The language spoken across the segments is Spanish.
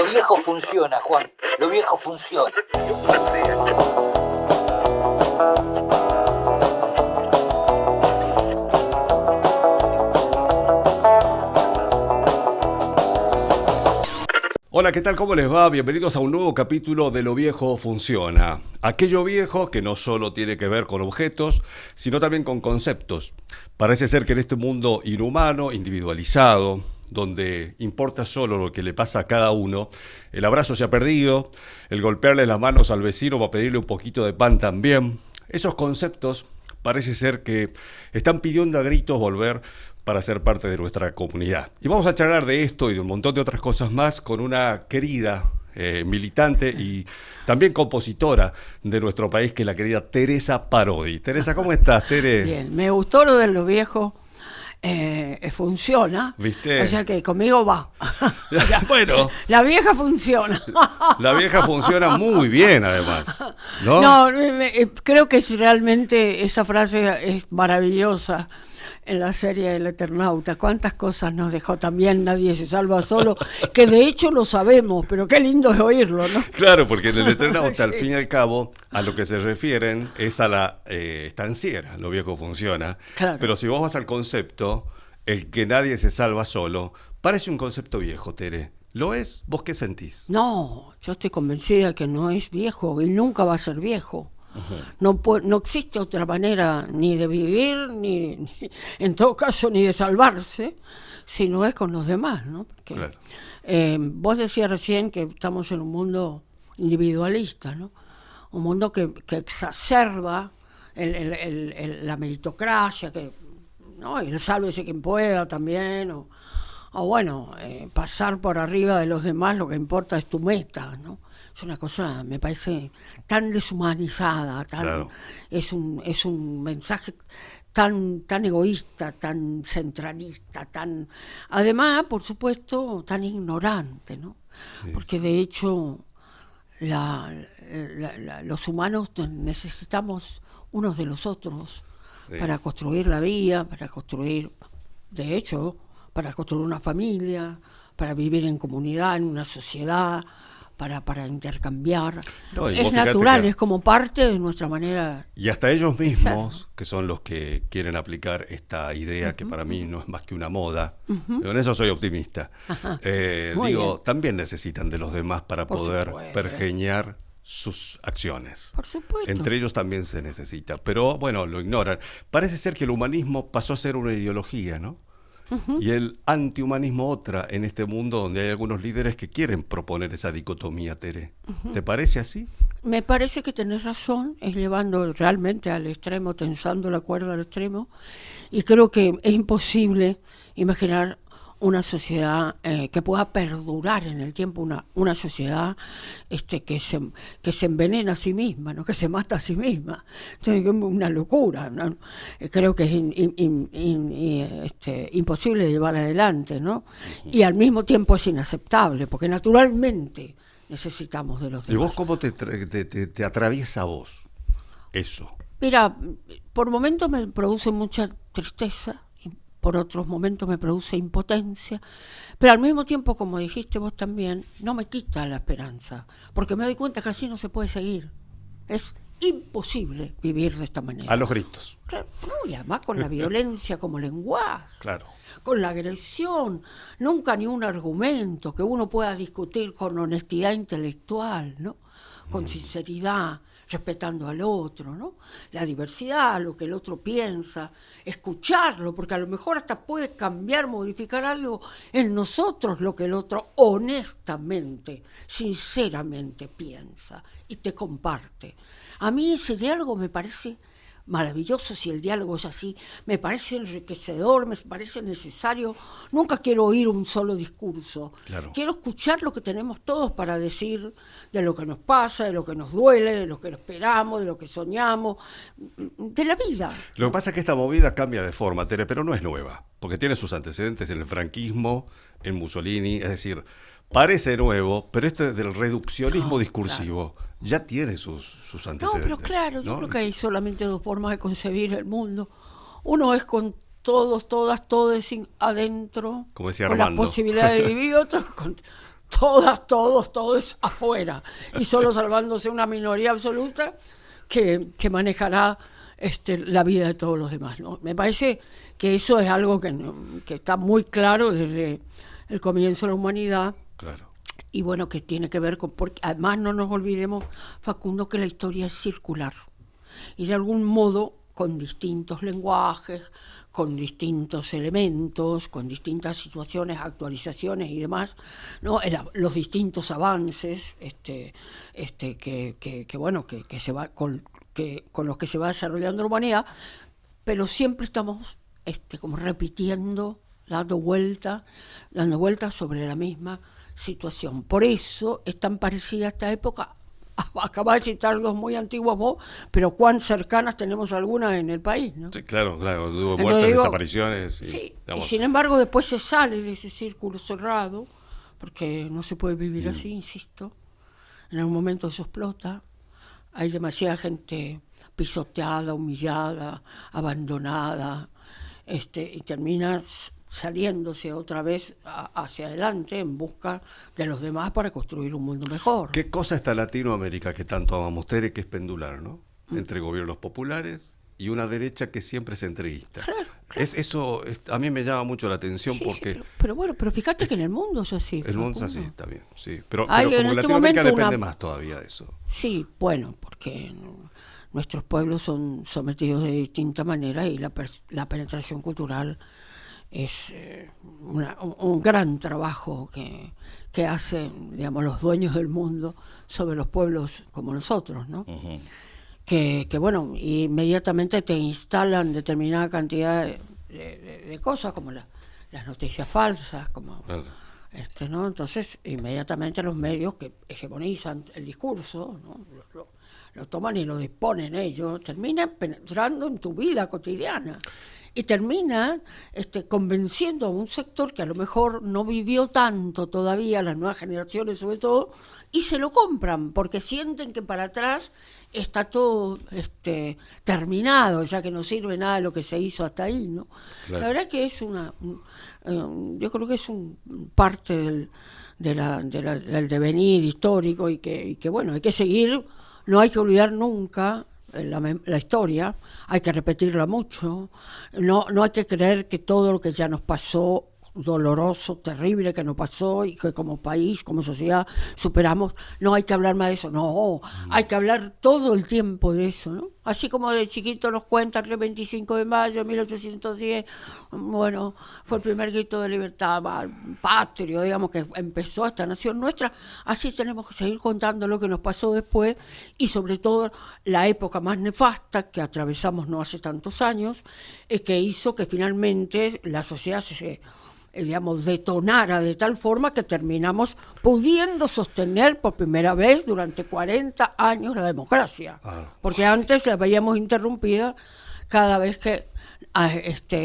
Lo viejo funciona, Juan. Lo viejo funciona. Hola, ¿qué tal? ¿Cómo les va? Bienvenidos a un nuevo capítulo de Lo Viejo Funciona. Aquello viejo que no solo tiene que ver con objetos, sino también con conceptos. Parece ser que en este mundo inhumano, individualizado, donde importa solo lo que le pasa a cada uno, el abrazo se ha perdido, el golpearle las manos al vecino para pedirle un poquito de pan también. Esos conceptos parece ser que están pidiendo a gritos volver para ser parte de nuestra comunidad. Y vamos a charlar de esto y de un montón de otras cosas más con una querida militante y también compositora de nuestro país, que es la querida Teresa Parodi. Teresa, ¿cómo estás, Tere? Bien, me gustó lo de lo viejo. Funciona. ¿Viste? O sea que conmigo va. Bueno. La vieja funciona. La vieja funciona muy bien, además. No, creo que realmente esa frase es maravillosa. En la serie El Eternauta, cuántas cosas nos dejó también Nadie se salva solo, que de hecho lo sabemos, pero qué lindo es oírlo, ¿no? Claro, porque en El Eternauta, Sí. al fin y al cabo, a lo que se refieren es a la estanciera, lo viejo funciona. Claro. Pero si vos vas al concepto, el que nadie se salva solo, parece un concepto viejo, Tere. ¿Lo es? ¿Vos qué sentís? No, yo estoy convencida que no es viejo y nunca va a ser viejo. Uh-huh. No existe otra manera ni de vivir, ni en todo caso, ni de salvarse, si no es con los demás, ¿no? Porque, claro. Vos decías recién que estamos en un mundo individualista, ¿no? Un mundo que exacerba la meritocracia, ¿no? Y el sálvese quien pueda también, o bueno, pasar por arriba de los demás, lo que importa es tu meta, ¿no? Es una cosa, me parece, tan deshumanizada, Claro. es un mensaje tan egoísta, tan centralista, además, por supuesto, tan ignorante, ¿no? Sí, Porque de hecho los humanos necesitamos unos de los otros, sí, para construir la vida, para construir una familia, para vivir en comunidad, en una sociedad, para intercambiar. No, y es vos fíjate natural, que- es como parte de nuestra manera. Y hasta ellos mismos, Exacto. que son los que quieren aplicar esta idea, que para mí no es más que una moda, Uh-huh. pero en eso soy optimista, Muy bien. también necesitan de los demás para Por poder supuesto. pergeñar sus acciones. Por supuesto. Entre ellos también se necesita, pero bueno, lo ignoran. Parece ser que el humanismo pasó a ser una ideología, ¿no? Uh-huh. Y el antihumanismo otra, en este mundo donde hay algunos líderes que quieren proponer esa dicotomía, Tere. Uh-huh. ¿Te parece así? Me parece que tenés razón, es llevando realmente al extremo, tensando la cuerda al extremo, y creo que es imposible imaginar una sociedad que pueda perdurar en el tiempo, una sociedad que se envenena a sí misma, ¿no? Que se mata a sí misma. Entonces, es una locura, ¿no? Creo que es imposible de llevar adelante, ¿no? Y al mismo tiempo es inaceptable, porque naturalmente necesitamos de los ¿Y demás. vos cómo te atraviesa a vos eso? Mira, por momentos me produce mucha tristeza, y por otros momentos me produce impotencia, pero al mismo tiempo, como dijiste vos también, no me quita la esperanza, porque me doy cuenta que así no se puede seguir. Es imposible vivir de esta manera. A los gritos. Claro, no, y además con la violencia como lenguaje, Claro. con la agresión, nunca ni un argumento que uno pueda discutir con honestidad intelectual, ¿no? Con sinceridad, respetando al otro, ¿no? La diversidad, lo que el otro piensa, escucharlo, porque a lo mejor hasta puede cambiar, modificar algo en nosotros, lo que el otro honestamente, sinceramente piensa y te comparte. A mí ese diálogo me parece maravilloso. Si el diálogo es así, me parece enriquecedor, me parece necesario. Nunca quiero oír un solo discurso. Claro. Quiero escuchar lo que tenemos todos para decir de lo que nos pasa, de lo que nos duele, de lo que esperamos, de lo que soñamos, de la vida. Lo que pasa es que esta movida cambia de forma, Tere, pero no es nueva, porque tiene sus antecedentes en el franquismo, en Mussolini, es decir, parece nuevo, pero este del reduccionismo discursivo ya tiene sus No, antecedentes. pero claro, yo ¿no? creo que hay solamente dos formas de concebir el mundo. Uno es con todos, todas, todes adentro, Como decía con Armando. la posibilidad de vivir, otro todo es afuera, y solo salvándose una minoría absoluta que manejará la vida de todos los demás, ¿no? Me parece que eso es algo que está muy claro desde el comienzo de la humanidad. Claro. Y bueno, que tiene que ver con, porque además no nos olvidemos, Facundo, que la historia es circular. Y de algún modo, con distintos lenguajes, con distintos elementos, con distintas situaciones, actualizaciones y demás, ¿no? Los distintos avances que se va con los que se va desarrollando la humanidad, pero siempre estamos como repitiendo, dando vueltas sobre la misma situación. Por eso es tan parecida a esta época. Acabas de citar dos muy antiguas vos, pero cuán cercanas tenemos algunas en el país, ¿no? Sí, claro, hubo Entonces muertes, digo, desapariciones. Sí, digamos, y sin embargo después se sale de ese círculo cerrado, porque no se puede vivir así, insisto. En algún momento eso explota. Hay demasiada gente pisoteada, humillada, abandonada, y terminas saliéndose otra vez hacia adelante en busca de los demás para construir un mundo mejor. ¿Qué cosa está Latinoamérica que tanto amamos, Tere, que es pendular, ¿no? Entre gobiernos populares y una derecha que siempre es entreguista. Claro. A mí me llama mucho la atención Sí, porque... pero fíjate que en el mundo es así. El mundo es Facundo. así, está bien, sí. Pero Hay como en este Latinoamérica momento depende más todavía de eso. Sí, bueno, porque nuestros pueblos son sometidos de distinta manera y la penetración cultural es un gran trabajo que hacen, digamos, los dueños del mundo sobre los pueblos como nosotros, ¿no? Uh-huh. Que bueno, inmediatamente te instalan determinada cantidad de cosas, como las noticias falsas, como Claro. ¿no? Entonces, inmediatamente los medios que hegemonizan el discurso, ¿no? lo toman y lo disponen ellos, terminan penetrando en tu vida cotidiana. Y termina convenciendo a un sector que a lo mejor no vivió tanto todavía, las nuevas generaciones sobre todo, y se lo compran, porque sienten que para atrás está todo terminado, ya que no sirve nada de lo que se hizo hasta ahí, ¿no? Claro. La verdad que es yo creo que es parte del devenir histórico y que bueno, hay que seguir, no hay que olvidar nunca la historia, hay que repetirla mucho, no hay que creer que todo lo que ya nos pasó, doloroso, terrible que nos pasó y que como país, como sociedad superamos, no hay que hablar más de eso, no, hay que hablar todo el tiempo de eso, ¿no? Así como de chiquito nos cuentan que el 25 de mayo de 1810, bueno, fue el primer grito de libertad patrio, digamos, que empezó esta nación nuestra, así tenemos que seguir contando lo que nos pasó después y sobre todo la época más nefasta que atravesamos no hace tantos años, que hizo que finalmente la sociedad detonara de tal forma que terminamos pudiendo sostener por primera vez durante 40 años la democracia. Porque antes la veíamos interrumpida cada vez que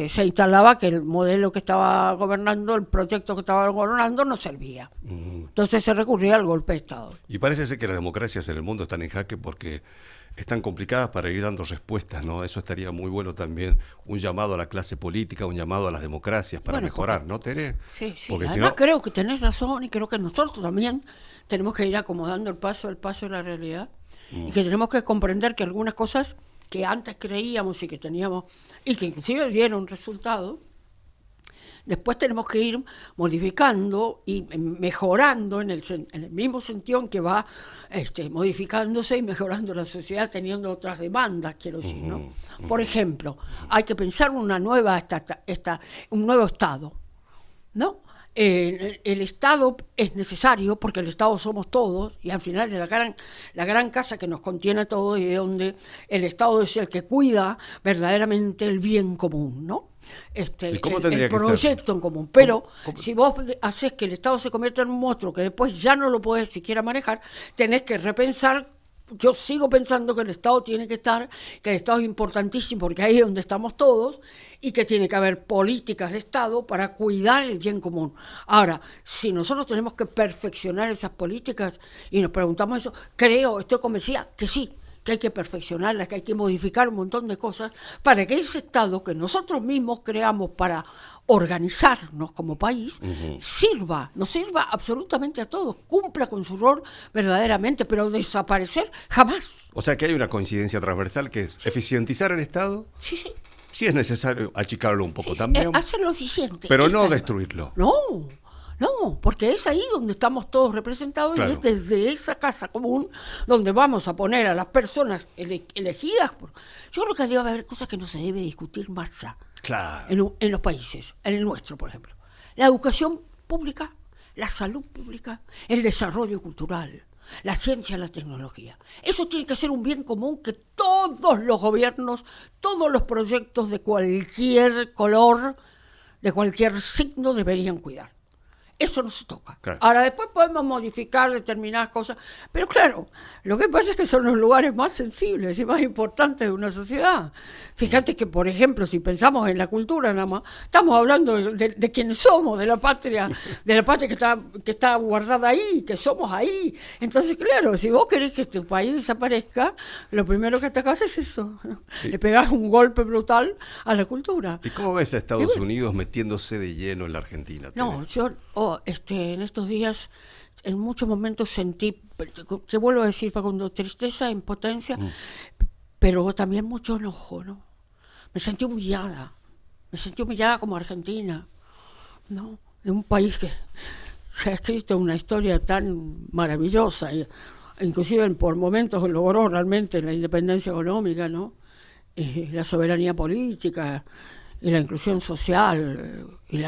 se instalaba que el modelo que estaba gobernando, el proyecto que estaba gobernando no servía. Entonces se recurría al golpe de Estado. Y parece ser que las democracias en el mundo están en jaque porque están complicadas para ir dando respuestas, ¿no? Eso estaría muy bueno también, un llamado a la clase política, un llamado a las democracias para mejorar, ¿no, Tere? Sí. Porque Además si no... creo que tenés razón y creo que nosotros también tenemos que ir acomodando el paso de la realidad y que tenemos que comprender que algunas cosas que antes creíamos y que teníamos y que inclusive dieron resultado, después tenemos que ir modificando y mejorando en el mismo sentido en que va modificándose y mejorando la sociedad, teniendo otras demandas, quiero decir, ¿no? Por ejemplo, hay que pensar un nuevo Estado, ¿no? El Estado es necesario porque el Estado somos todos y al final es la gran casa que nos contiene a todos y de donde el Estado es el que cuida verdaderamente el bien común, ¿no? ¿Y cómo tendría el que ser? proyecto en común. Pero ¿Cómo? si vos haces que el Estado se convierta en un monstruo que después ya no lo podés siquiera manejar, tenés que repensar. Yo sigo pensando que el Estado tiene que estar, que el Estado es importantísimo porque ahí es donde estamos todos y que tiene que haber políticas de Estado para cuidar el bien común. Ahora, si nosotros tenemos que perfeccionar esas políticas y nos preguntamos eso, estoy convencida que sí, que hay que perfeccionarla, que hay que modificar un montón de cosas para que ese Estado que nosotros mismos creamos para organizarnos como país, nos sirva absolutamente a todos, cumpla con su rol verdaderamente, pero desaparecer jamás. O sea que hay una coincidencia transversal que es eficientizar el Estado, Sí, sí. si es necesario achicarlo un poco Sí, también, hacerlo eficiente. pero no Esa- destruirlo. No, porque es ahí donde estamos todos representados Claro. y es desde esa casa común donde vamos a poner a las personas elegidas. Yo creo que debe haber cosas que no se debe discutir más ya Claro. en los países, en el nuestro, por ejemplo. La educación pública, la salud pública, el desarrollo cultural, la ciencia, la tecnología. Eso tiene que ser un bien común que todos los gobiernos, todos los proyectos de cualquier color, de cualquier signo deberían cuidar. Eso no se toca. Claro. Ahora, después podemos modificar determinadas cosas, pero claro, lo que pasa es que son los lugares más sensibles y más importantes de una sociedad. Fíjate que, por ejemplo, si pensamos en la cultura nada más, estamos hablando de quienes somos, de la patria que está guardada ahí, que somos ahí. Entonces, claro, si vos querés que tu país desaparezca, lo primero que atacás es eso. Le pegás un golpe brutal a la cultura. ¿Y cómo ves a Estados Unidos metiéndose de lleno en la Argentina? No, yo en estos días en muchos momentos sentí, te vuelvo a decir, Facundo, tristeza, impotencia, pero también mucho enojo, ¿no? Me sentí humillada como argentina, ¿no? De un país que ha escrito una historia tan maravillosa, inclusive por momentos logró realmente la independencia económica, ¿no? La soberanía política y la inclusión social y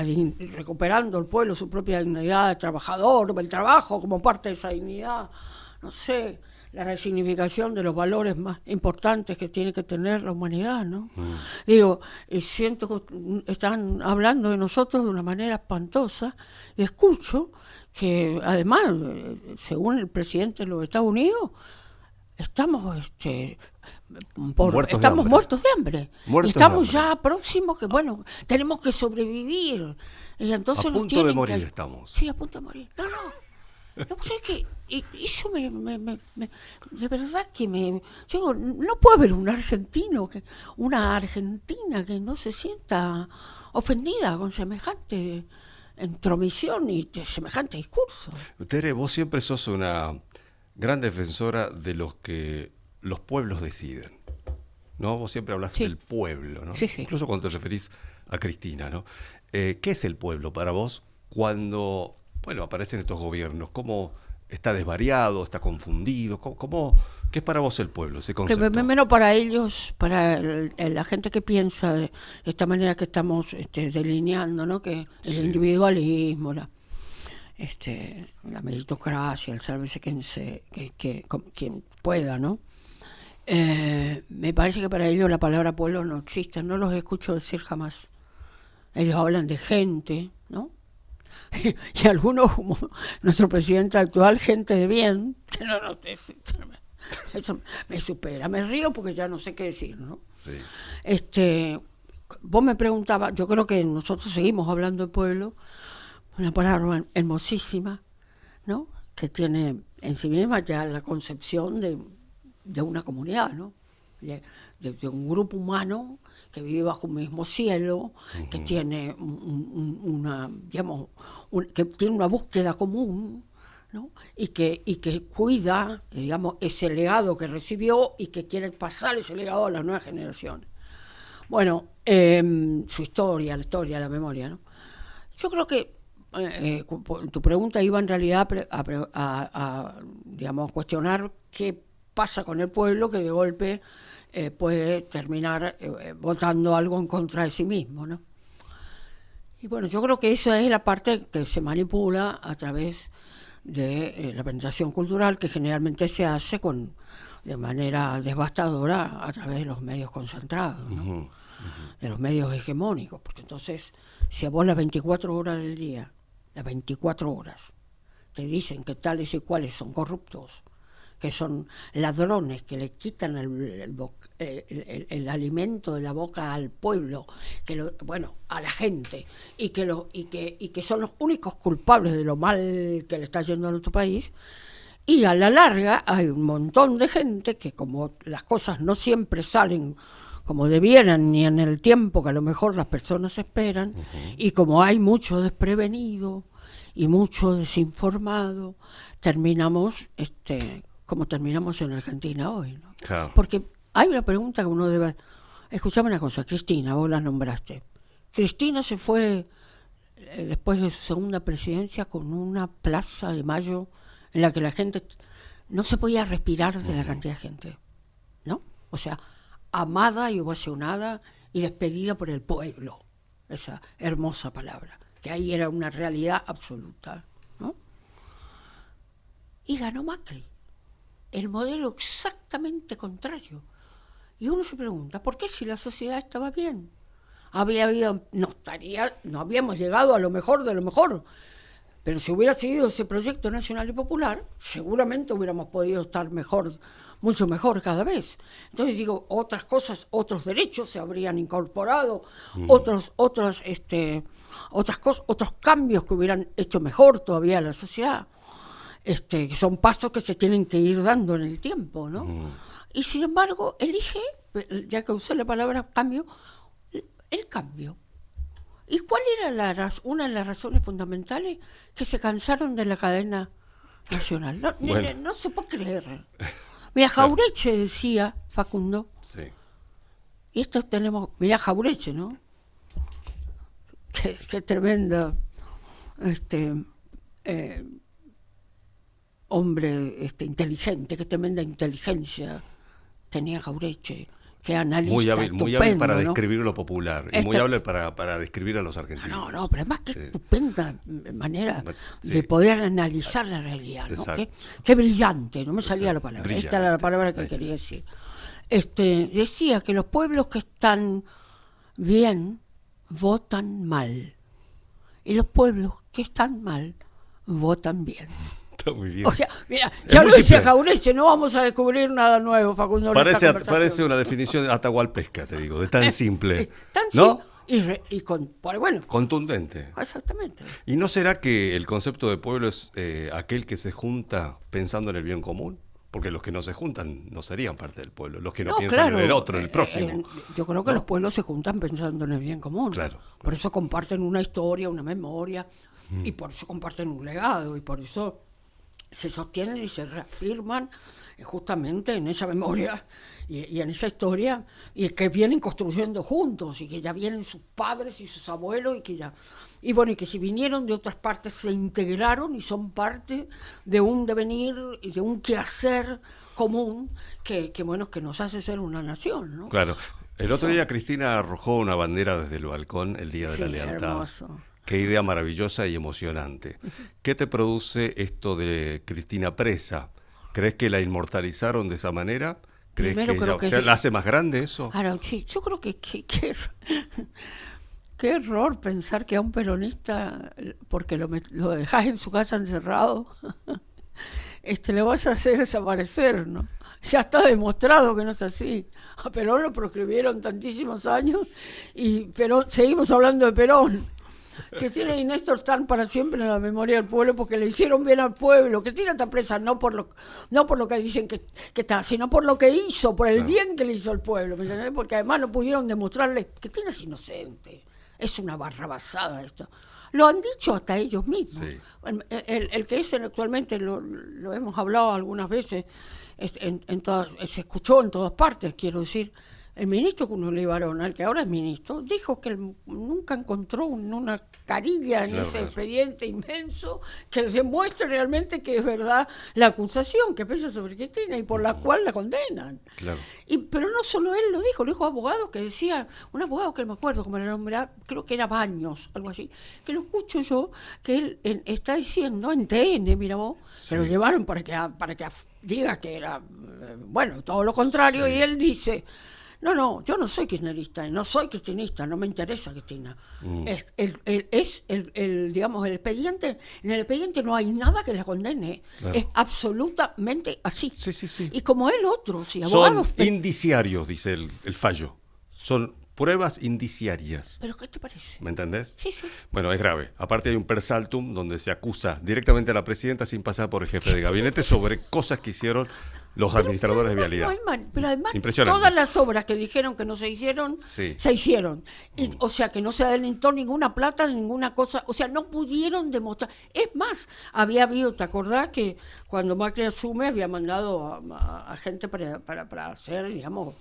recuperando el pueblo su propia dignidad de trabajador, el trabajo como parte de esa dignidad, no sé, la resignificación de los valores más importantes que tiene que tener la humanidad, ¿no? Digo, siento que están hablando de nosotros de una manera espantosa y escucho que además, según el presidente de los Estados Unidos, estamos Muertos de hambre. muertos de hambre. Muertos Y estamos de hambre. ya próximos que, bueno, tenemos que sobrevivir. Y entonces A nos punto tienen de morir que- estamos. Sí, a punto de morir. No, pues es que eso de verdad que yo digo, no puede haber una Argentina que no se sienta ofendida con semejante intromisión y semejante discurso. Tere, vos siempre sos una gran defensora de los que los pueblos deciden, ¿no? Vos siempre hablas Sí. del pueblo, ¿no? Sí, sí. Incluso cuando te referís a Cristina, ¿no? ¿Qué es el pueblo para vos cuando, bueno, aparecen estos gobiernos? ¿Cómo está desvariado, está confundido? ¿Qué es para vos el pueblo, ese concepto? Menos para ellos, para la gente que piensa de esta manera que estamos delineando, ¿no? Que el Sí. individualismo, la meritocracia, el sálvese quien pueda, ¿no? Me parece que para ellos la palabra pueblo no existe, no los escucho decir jamás. Ellos hablan de gente, ¿no? Y algunos, como nuestro presidente actual, gente de bien, que eso me supera, me río porque ya no sé qué decir, ¿no? Sí. Vos me preguntabas, yo creo que nosotros seguimos hablando de pueblo, una palabra hermosísima, ¿no? Que tiene en sí misma ya la concepción de una comunidad, ¿no? De un grupo humano que vive bajo un mismo cielo, que tiene que tiene una búsqueda común, ¿no? y que cuida, digamos, ese legado que recibió y que quiere pasar ese legado a las nuevas generaciones. Bueno, su historia, la memoria, ¿no? Yo creo que tu pregunta iba en realidad a digamos, cuestionar qué pasa con el pueblo que de golpe puede terminar votando algo en contra de sí mismo, ¿no? Y bueno, yo creo que esa es la parte que se manipula a través de la penetración cultural, que generalmente se hace de manera devastadora a través de los medios concentrados, ¿no? De los medios hegemónicos, porque entonces, si a vos las 24 horas del día, las 24 horas, te dicen que tales y cuales son corruptos, que son ladrones, que le quitan el alimento de la boca al pueblo, a la gente, y que son los únicos culpables de lo mal que le está yendo a nuestro país, Y a la larga hay un montón de gente que, como las cosas no siempre salen como debieran ni en el tiempo que a lo mejor las personas esperan, y como hay mucho desprevenido y mucho desinformado, terminamos como terminamos en Argentina hoy, ¿no? Claro. Porque hay una pregunta que uno debe... Escuchame una cosa, Cristina, vos la nombraste. Cristina se fue después de su segunda presidencia con una plaza de Mayo en la que la gente no se podía respirar de la cantidad de gente, ¿no? O sea, amada y ovacionada y despedida por el pueblo, esa hermosa palabra, que ahí era una realidad absoluta, ¿no? Y ganó Macri, el modelo exactamente contrario. Y uno se pregunta, ¿por qué si la sociedad estaba bien? No habíamos llegado a lo mejor de lo mejor, pero si hubiera seguido ese proyecto nacional y popular, seguramente hubiéramos podido estar mejor, mucho mejor cada vez. Entonces digo, otras cosas, otros derechos se habrían incorporado, otras cosas, otros cambios que hubieran hecho mejor todavía a la sociedad, que son pasos que se tienen que ir dando en el tiempo, ¿no? Y sin embargo, elige, ya que usé la palabra cambio, el cambio. ¿Y cuál era una de las razones fundamentales? Que se cansaron de la cadena nacional. No se puede creer. Mira, Jauretche decía, Facundo, sí. y esto tenemos, mira Jauretche, ¿no? Qué tremenda, hombre inteligente, qué tremenda inteligencia tenía Jauretche. Qué analista muy hábil para ¿no? describir lo popular y muy hábil para describir a los argentinos. No, pero además qué estupenda manera sí. de poder analizar la realidad, ¿no? Qué brillante, no me salía la palabra, brillante. Esta era la palabra que quería decir. Decía que los pueblos que están bien votan mal y los pueblos que están mal votan bien. Está muy bien. O sea, mira, ya lo decía Jauretche, no vamos a descubrir nada nuevo, Facundo. Parece una definición atahualpesca, te digo, de tan simple. ¿No? Bueno, contundente. Exactamente. ¿Y no será que el concepto de pueblo es aquel que se junta pensando en el bien común? Porque los que no se juntan no serían parte del pueblo, los que no piensan en el otro, en el prójimo. Yo creo que los pueblos se juntan pensando en el bien común. Claro. Por eso comparten una historia, una memoria, y por eso comparten un legado, y por eso se sostienen y se reafirman justamente en esa memoria y en esa historia, y que vienen construyendo juntos, y que ya vienen sus padres y sus abuelos, y que si vinieron de otras partes se integraron y son parte de un devenir y de un quehacer común que nos hace ser una nación, ¿no? Claro. El otro día Cristina arrojó una bandera desde el balcón el Día de la Lealtad. Hermoso. Qué idea maravillosa y emocionante. ¿Qué te produce esto de Cristina presa? ¿Crees que la inmortalizaron de esa manera? ¿Crees que la hace más grande eso? Ahora, sí, yo creo que qué error pensar que a un peronista, porque lo dejás en su casa encerrado, le vas a hacer desaparecer, ¿no? Ya está demostrado que no es así. A Perón lo proscribieron tantísimos años, pero seguimos hablando de Perón. Cristina y Néstor están para siempre en la memoria del pueblo porque le hicieron bien al pueblo. Cristina está presa no por lo que dicen que está, sino por lo que hizo, por el bien que le hizo al pueblo, ¿me entiendes? Porque además no pudieron demostrarle que Cristina es inocente. Es una barrabasada esto. Lo han dicho hasta ellos mismos. Sí. El que es actualmente, lo hemos hablado algunas veces, se escuchó en todas partes, quiero decir. El ministro Cunoli Varona, el que ahora es ministro, dijo que él nunca encontró una carilla en ese expediente inmenso que demuestre realmente que es verdad la acusación que pesa sobre Cristina y por la cual la condenan. Claro. Pero no solo él lo dijo abogado que decía, un abogado que no me acuerdo cómo le nombraba, creo que era Baños, algo así, que lo escucho yo, que él está diciendo en TN, mira vos, se lo llevaron para que diga que era, todo lo contrario, y él dice... No, yo no soy kirchnerista, no soy cristinista, no me interesa Cristina. Es digamos, el expediente, en el expediente no hay nada que la condene. Claro. Es absolutamente así. Sí. Y como él, otros y abogados... Son indiciarios, dice el fallo. Son pruebas indiciarias. ¿Pero qué te parece? ¿Me entendés? Sí, sí. Bueno, es grave. Aparte hay un persaltum donde se acusa directamente a la presidenta sin pasar por el jefe de gabinete sobre cosas que hicieron los administradores de vialidad. Pero además, Impresionante. todas las obras que dijeron que no se hicieron, Sí. se hicieron. O sea, que no se adelantó ninguna plata, ninguna cosa. O sea, no pudieron demostrar. Es más, había habido, ¿te acordás que cuando Macri asume había mandado a gente para hacer, digamos,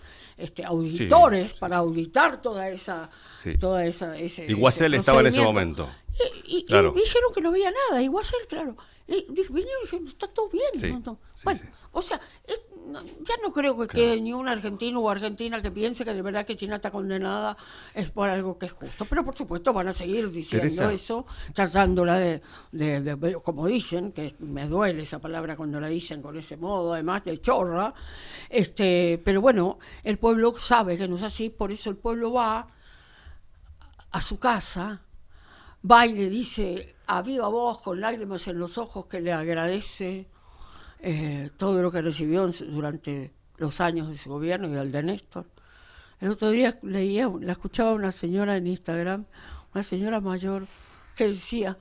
auditores, Sí. para auditar toda esa... Sí. Toda esa Y Guasel estaba en ese momento. Y Claro. dijeron que no había nada, y Guasel, claro. Vinieron y dijeron, está todo bien. Sí, ¿no? sí, Bueno, sí. o sea, ya no creo que quede ni un argentino o argentina que piense que de verdad que China está condenada es por algo que es justo. Pero por supuesto van a seguir diciendo Teresa. eso, tratándola de, como dicen, que me duele esa palabra cuando la dicen con ese modo, además de chorra. Pero bueno, el pueblo sabe que no es así, por eso el pueblo va a su casa, va y le dice a viva voz, con lágrimas en los ojos, que le agradece todo lo que recibió durante los años de su gobierno y el de Néstor. El otro día la escuchaba una señora en Instagram, una señora mayor, que decía: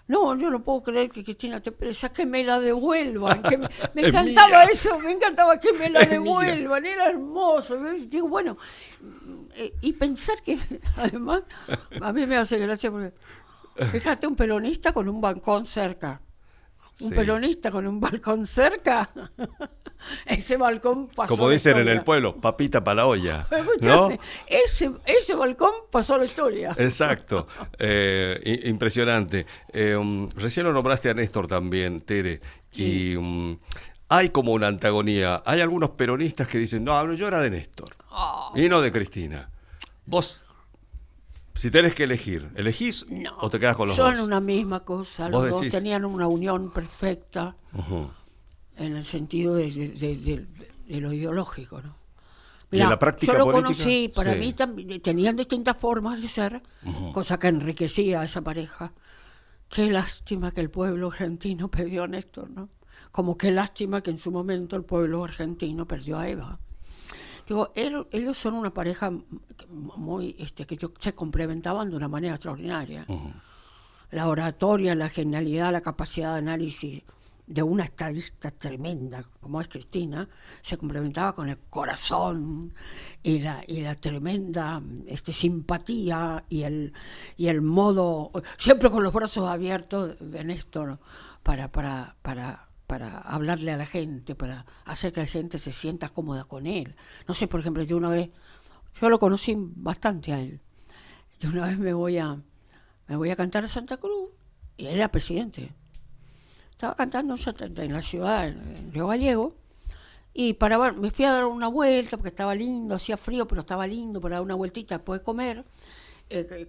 no, yo no puedo creer que Cristina te presa, que me la devuelvan. Que me Es encantaba mía. eso, me encantaba que me la Es mía. devuelvan, era hermoso. Digo, bueno, y pensar que, además, a mí me hace gracia porque, fíjate, un peronista con un balcón cerca. Un Sí. peronista con un balcón cerca, ese balcón pasó Como la dicen en historia. el pueblo, papita para la olla. ¿No? Escuchame, ese balcón pasó la historia. Exacto. Impresionante. Recién lo nombraste a Néstor también, Tere. Sí. Y hay como una antagonía. Hay algunos peronistas que dicen, no, yo era de Néstor. Oh, Y no de Cristina. Vos, si tenés que elegir, ¿elegís no, o te quedás con los son dos? una misma cosa. Vos Los dos decís. tenían una unión perfecta Ujú. en el sentido de lo ideológico, ¿no? ¿Y en la práctica yo lo política? conocí, para Sí. mí también tenían distintas formas de ser, cosa que enriquecía a esa pareja. Qué lástima que el pueblo argentino perdió a Néstor, ¿no? Como qué lástima que en su momento el pueblo argentino perdió a Eva. Digo, ellos son una pareja muy, que se complementaban de una manera extraordinaria. La oratoria, la genialidad, la capacidad de análisis de una estadista tremenda como es Cristina, se complementaba con el corazón y la tremenda simpatía y el modo, siempre con los brazos abiertos de Néstor para hablarle a la gente, para hacer que la gente se sienta cómoda con él. No sé, por ejemplo, yo lo conocí bastante a él. Yo una vez me voy a cantar a Santa Cruz y él era presidente. Estaba cantando en la ciudad, en Río Gallego, y me fui a dar una vuelta porque estaba lindo, hacía frío, pero estaba lindo para dar una vueltita después de comer,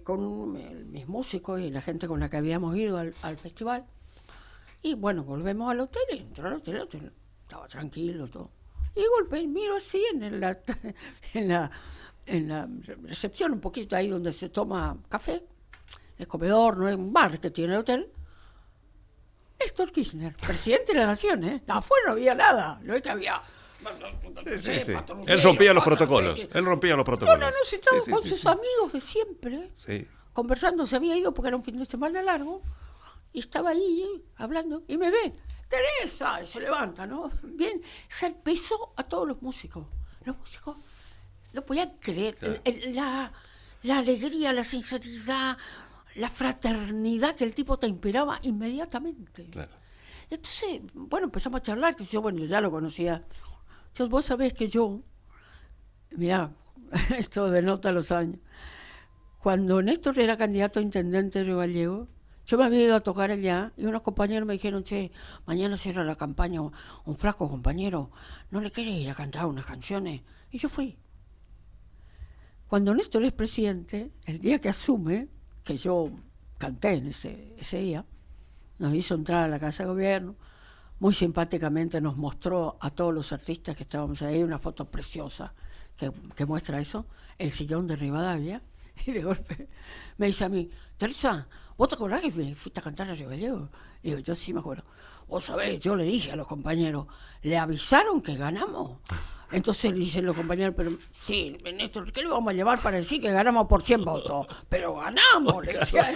con mis músicos y la gente con la que habíamos ido al festival. Y bueno, volvemos al hotel, y entró al hotel, estaba tranquilo todo. Y de golpe miro así en la recepción, un poquito ahí donde se toma café, el comedor, no es un bar que tiene el hotel. Néstor Kirchner, presidente de la nación, ¿eh? Afuera no había nada, no es que había... Sí. Él rompía los protocolos. Él rompía los protocolos. No, se estaba Sí, con sí, sus sí. amigos de siempre, Sí. conversando, se había ido porque era un fin de semana largo, y estaba ahí hablando, y me ve, Teresa, y se levanta, ¿no? Bien, se empezó a todos los músicos. Los músicos no podían creer. Claro. La alegría, la sinceridad, la fraternidad que el tipo te inspiraba inmediatamente. Claro. Entonces, bueno, empezamos a charlar, que yo, bueno, ya lo conocía. Vos sabés que mirá, esto denota los años. Cuando Néstor era candidato a intendente de Río Gallego, yo me había ido a tocar allá y unos compañeros me dijeron, mañana cierra la campaña un flaco compañero, ¿no le querés ir a cantar unas canciones? Y yo fui. Cuando Néstor es presidente, el día que asume, que yo canté en ese día, nos hizo entrar a la Casa de Gobierno, muy simpáticamente nos mostró a todos los artistas que estábamos ahí una foto preciosa que muestra eso, el sillón de Rivadavia, y de golpe me dice a mí, Teresa, ¿vos te acordás que fuiste a cantar a Río Gallego? Y digo, yo sí me acuerdo. Vos sabés, yo le dije a los compañeros, ¿le avisaron que ganamos? Entonces le dicen los compañeros, pero sí, Néstor, ¿qué le vamos a llevar para decir que ganamos por 100 votos? Pero ganamos, le decía.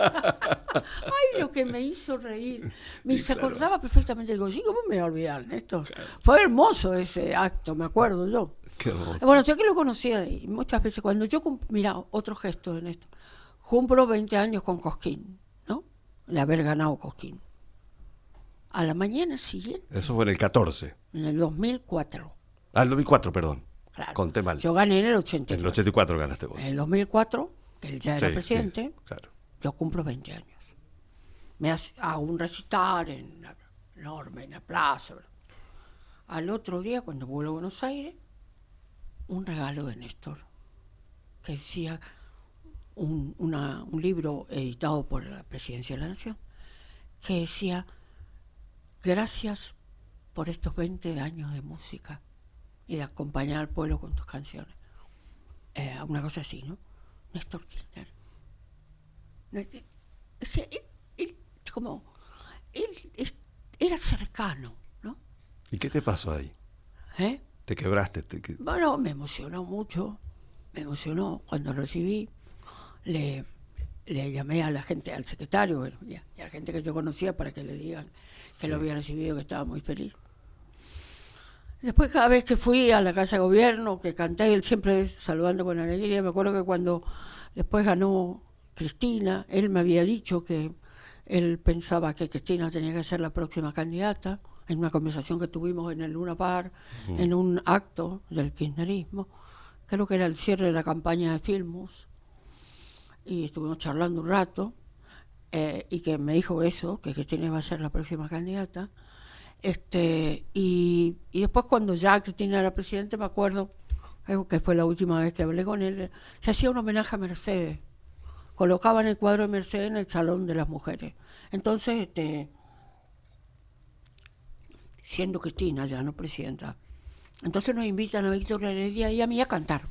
Ay, lo que me hizo reír. Se acordaba perfectamente del sí, ¿cómo me voy a olvidar, Néstor? Fue hermoso ese acto, me acuerdo yo. Qué hermoso. Bueno, yo que lo conocía y muchas veces cuando yo, mira, otro gesto de Néstor, cumplo 20 años con Cosquín, ¿no? De haber ganado Cosquín. A la mañana siguiente, Eso fue en el 14. en el 2004. Ah, el 2004, perdón. Claro. Conté mal. Yo gané en el En 84. el 84 ganaste vos. En el 2004, que él ya era Sí, presidente, sí, claro. yo cumplo 20 años. Hago un recital enorme en la plaza. Al otro día, cuando vuelvo a Buenos Aires, un regalo de Néstor, que decía un libro editado por la Presidencia de la Nación, que decía, gracias por estos 20 años de música y de acompañar al pueblo con tus canciones. Una cosa así, ¿no? Néstor Kirchner. O sea, él era cercano, ¿no? ¿Y qué te pasó ahí? ¿Eh? ¿Te quebraste? Bueno, me emocionó mucho, cuando recibí, le llamé a la gente, al secretario y a la gente que yo conocía para que le digan que lo había recibido, que estaba muy feliz. Después, cada vez que fui a la Casa de Gobierno, que canté, él siempre saludando con alegría. Me acuerdo que cuando después ganó Cristina, él me había dicho que él pensaba que Cristina tenía que ser la próxima candidata, en una conversación que tuvimos en el Luna Park, en un acto del kirchnerismo, creo que era el cierre de la campaña de Filmus, y estuvimos charlando un rato, y que me dijo eso, que Cristina iba a ser la próxima candidata. Y después, cuando ya Cristina era presidente, me acuerdo, que fue la última vez que hablé con él, se hacía un homenaje a Mercedes. Colocaban el cuadro de Mercedes en el Salón de las Mujeres. Entonces, siendo Cristina ya no presidenta, entonces nos invitan a Víctor Heredia y a mí a cantar,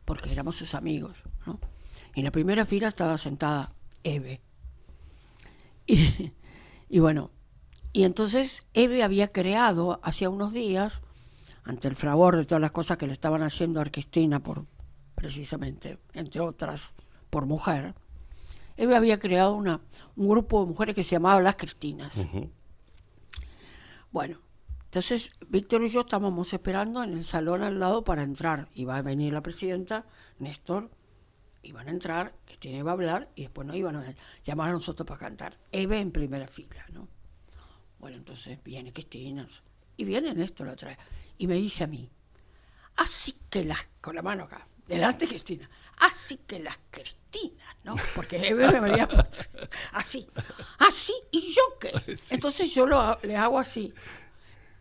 porque éramos sus amigos, ¿no? Y en la primera fila estaba sentada Eve. Y bueno, y entonces Eve había creado hacía unos días, ante el fragor de todas las cosas que le estaban haciendo a Cristina, precisamente, entre otras, por mujer, Eve había creado un grupo de mujeres que se llamaba Las Cristinas. Uh-huh. Bueno, entonces Víctor y yo estábamos esperando en el salón al lado para entrar. Iba a venir la presidenta, Néstor, iban a entrar, Cristina iba a hablar y después nos iban a llamar a nosotros para cantar. Eve en primera fila, ¿no? Bueno, entonces viene Cristina y viene Néstor otra vez y me dice a mí, así que con la mano acá, delante de Cristina, así que las Cristinas, ¿no? Porque Eve me veía así, ¿y yo qué? Entonces yo le hago así.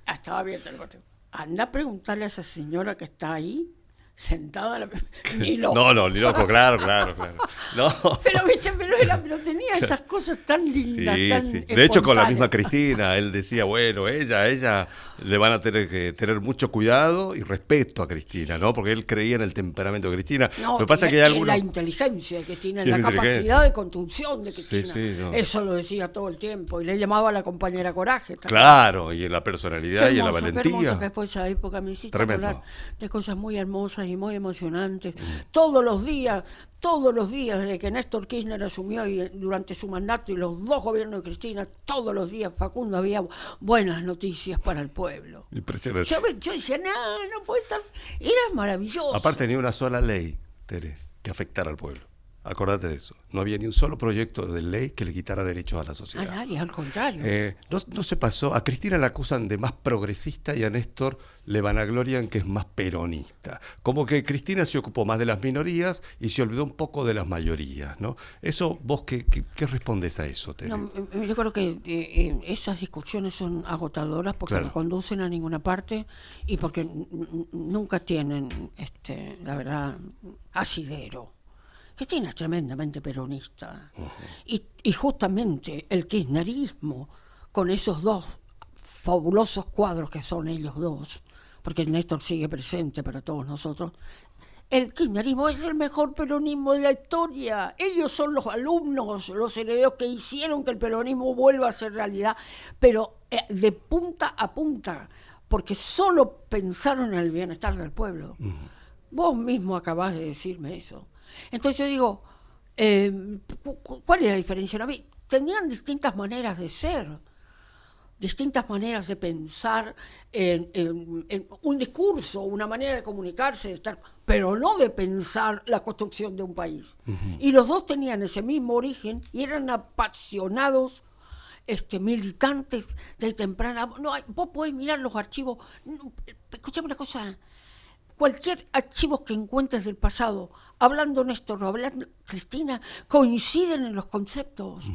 Estaba abierto el corte. Anda a preguntarle a esa señora que está ahí, sentada, ni loco. No, ni loco, claro. No. Pero tenía esas cosas tan lindas, Sí, tan sí. De hecho, con la espontáneas. misma Cristina, él decía, bueno, ella le van a tener que tener mucho cuidado y respeto a Cristina, ¿no? Porque él creía en el temperamento de Cristina. No, Lo que pasa es que hay algunos... la inteligencia que tiene, Y la la capacidad inteligencia. de construcción de Cristina. Sí, no. Eso lo decía todo el tiempo. Y le llamaba a la compañera Coraje. también. Claro, y en la personalidad y en la Qué valentía. hermoso que fue esa época. Me hiciste Tremendo. hablar de cosas muy hermosas y muy emocionantes. Todos los días, desde que Néstor Kirchner asumió y durante su mandato y los dos gobiernos de Cristina, todos los días, Facundo, había buenas noticias para el pueblo. Impresionante. Yo decía, no puede estar. Era maravilloso. Aparte, ni una sola ley, Tere, que afectara al pueblo. Acordate de eso. No había ni un solo proyecto de ley que le quitara derechos a la A sociedad. nadie, al contrario. No se pasó. A Cristina la acusan de más progresista y a Néstor le vanaglorian que es más peronista. Como que Cristina se ocupó más de las minorías y se olvidó un poco de las mayorías, ¿no? Eso, ¿vos qué respondes a eso, Tere? No, yo creo que esas discusiones son agotadoras porque Claro. no conducen a ninguna parte y porque nunca tienen, la verdad, asidero. Cristina es tremendamente peronista. Uh-huh. Y justamente el kirchnerismo, con esos dos fabulosos cuadros que son ellos dos, porque Néstor sigue presente para todos nosotros, el kirchnerismo es el mejor peronismo de la historia. Ellos son los alumnos, los herederos que hicieron que el peronismo vuelva a ser realidad, pero de punta a punta. porque solo pensaron en el bienestar del pueblo. Vos mismo acabás de decirme eso. Entonces yo digo, ¿cuál es la diferencia? No, tenían distintas maneras de ser, distintas maneras de pensar en un discurso, una manera de comunicarse, de estar, pero no de pensar la construcción de un país. Y los dos tenían ese mismo origen y eran apasionados militantes de temprana. No, vos podés mirar los archivos. Escuchame una cosa. Cualquier archivo que encuentres del pasado, hablando Néstor o hablando Cristina, coinciden en los conceptos.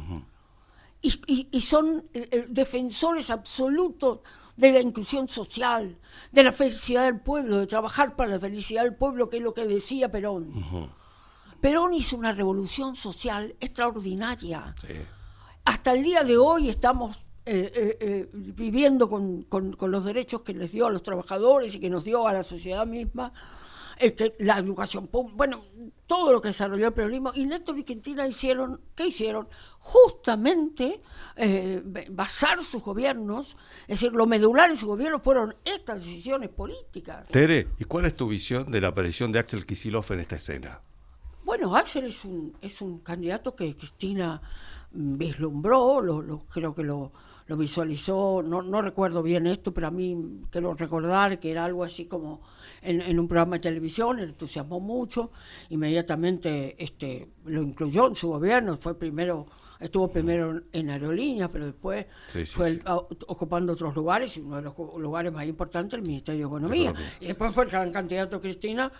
Y son defensores absolutos de la inclusión social, de la felicidad del pueblo, de trabajar para la felicidad del pueblo, que es lo que decía Perón. Perón hizo una revolución social extraordinaria. Sí. Hasta el día de hoy estamos viviendo con los derechos que les dio a los trabajadores y que nos dio a la sociedad misma, la educación pública, bueno, todo lo que desarrolló el peronismo. Y Néstor y Cristina ¿qué hicieron? Justamente basar sus gobiernos, es decir, lo medular en su gobierno fueron estas decisiones políticas. Tere, ¿y cuál es tu visión de la aparición de Axel Kicillof en esta escena? Bueno, Axel es un candidato que Cristina vislumbró, creo que lo visualizó, no recuerdo bien esto, pero a mí quiero recordar que era algo así como en un programa de televisión, le entusiasmó mucho, inmediatamente lo incluyó en su gobierno, estuvo primero en aerolíneas, pero después ocupando otros lugares, y uno de los lugares más importantes, el Ministerio de Economía, y después fue el gran candidato Cristina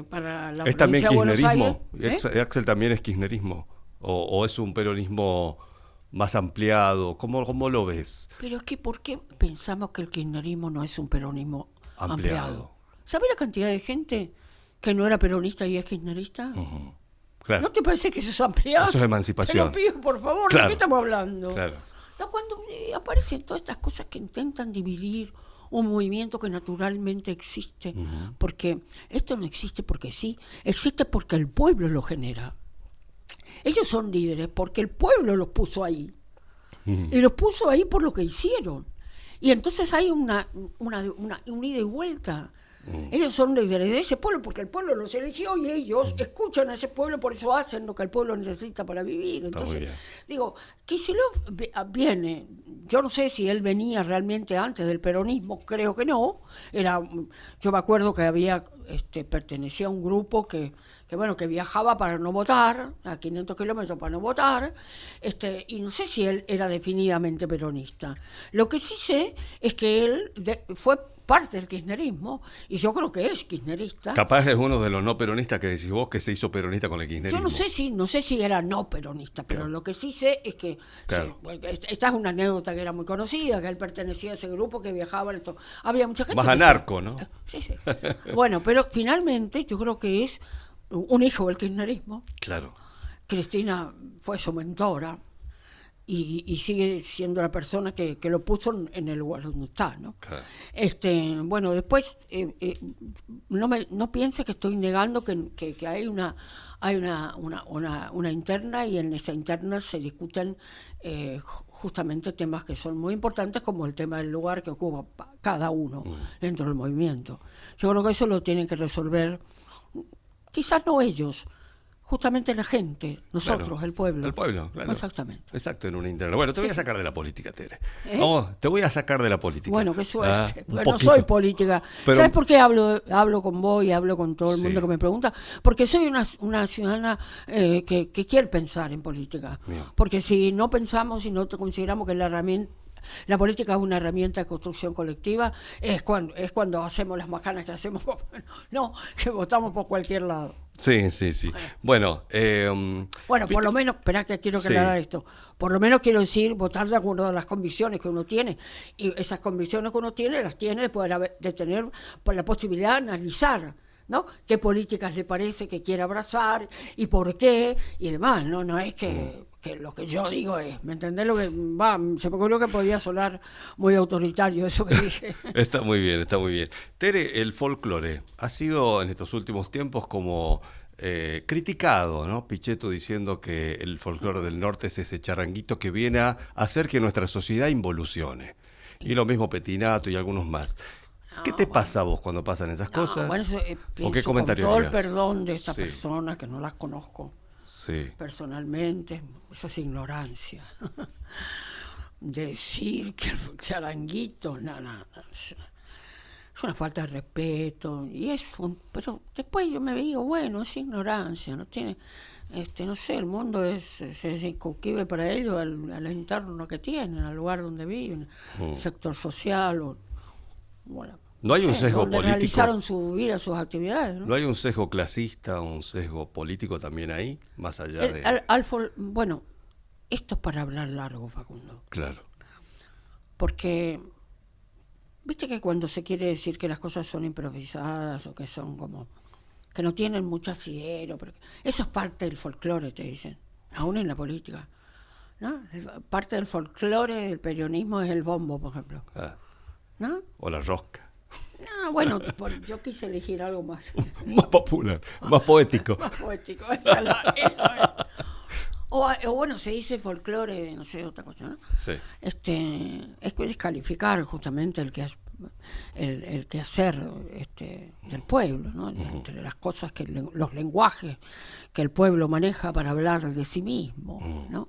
para la provincia de Buenos Aires. ¿Axel también es kirchnerismo? ¿O es un peronismo más ampliado? ¿Cómo lo ves? Pero es que, ¿por qué pensamos que el kirchnerismo no es un peronismo ampliado? ¿Sabés la cantidad de gente que no era peronista y es kirchnerista? Claro. ¿No te parece que eso es ampliado? Eso es emancipación. Te lo pido, por favor, claro. ¿de qué estamos hablando? Claro. No, cuando aparecen todas estas cosas que intentan dividir un movimiento que naturalmente existe, porque esto no existe porque sí, existe porque el pueblo lo genera. Ellos son líderes porque el pueblo los puso ahí. Y los puso ahí por lo que hicieron. Y entonces hay una ida y vuelta. Ellos son líderes de ese pueblo porque el pueblo los eligió y ellos escuchan a ese pueblo, por eso hacen lo que el pueblo necesita para vivir. Entonces, digo, Kicillof viene, yo no sé si él venía realmente antes del peronismo, creo que no. Yo me acuerdo que pertenecía a un grupo que viajaba para no votar, a 500 kilómetros para no votar, y no sé si él era definidamente peronista. Lo que sí sé es que él fue parte del kirchnerismo, y yo creo que es kirchnerista. Capaz es uno de los no peronistas que decís vos que se hizo peronista con el kirchnerismo. Yo no sé si era no peronista, pero claro. Lo que sí sé es que esta es una anécdota que era muy conocida, que él pertenecía a ese grupo que viajaba, había mucha gente. Más anarco, ¿no? Sí. Bueno, pero finalmente yo creo que es un hijo del kirchnerismo. Claro. Cristina fue su mentora y sigue siendo la persona que lo puso en el lugar donde está, ¿no? Claro. Bueno, después no piense que estoy negando que hay una interna, y en esa interna se discuten justamente temas que son muy importantes, como el tema del lugar que ocupa cada uno dentro del movimiento. Yo creo que eso lo tienen que resolver, quizás no ellos, justamente la gente, nosotros, claro, el pueblo. El pueblo, claro. Exactamente. Exacto, en una interna. Bueno, te voy a sacar de la política, Tere. Te voy a sacar de la política. Bueno, qué suerte. Porque no soy política. Pero, ¿sabes por qué hablo con vos y hablo con todo el mundo que me pregunta? Porque soy una ciudadana que quiere pensar en política. Bien. Porque si no pensamos y no consideramos que la política es una herramienta de construcción colectiva, es cuando hacemos las macanas que hacemos, que votamos por cualquier lado. Sí. Bueno, por lo menos, espera que quiero aclarar esto. Por lo menos quiero decir, votar de acuerdo a las convicciones que uno tiene. Y esas convicciones que uno tiene, las tiene de tener la posibilidad de analizar, ¿no? ¿Qué políticas le parece que quiere abrazar y por qué? Y demás, no es que lo que yo digo es, ¿me entendés? Se me ocurrió que podía sonar muy autoritario eso que dije. Está muy bien. Tere, el folclore ha sido en estos últimos tiempos como criticado, ¿no? Pichetto diciendo que el folclore del norte es ese charanguito que viene a hacer que nuestra sociedad involucione. Y lo mismo Petinato y algunos más. ¿Qué te pasa a vos cuando pasan esas cosas? Bueno, ¿O qué comentario con todo el harías? perdón de esta Sí. persona, que no las conozco Sí, personalmente, eso es ignorancia. Decir que el charanguito, no, es una falta de respeto, pero después yo me digo, bueno, es ignorancia, no tiene, no sé, el mundo es incurquible para ellos al entorno que tienen, al lugar donde viven, sector social, bueno, no hay un sé, sesgo donde político. realizaron su vida, sus actividades, ¿no? ¿No hay un sesgo clasista, un sesgo político también ahí? Más allá de... Bueno, esto es para hablar largo, Facundo, Claro. porque viste que cuando se quiere decir que las cosas son improvisadas o que son como que no tienen mucho asidero, eso es parte del folclore, te dicen, aún en la política, ¿no? Parte del folclore del peronismo es el bombo, por ejemplo, ¿no? O la rosca. No, bueno, yo quise elegir algo más Más popular, más poético. más poético, eso es. O bueno, se dice folclore, no sé, otra cosa, ¿no? Sí. Es descalificar justamente el quehacer del pueblo, ¿no? Entre las cosas los lenguajes que el pueblo maneja para hablar de sí mismo, ¿no?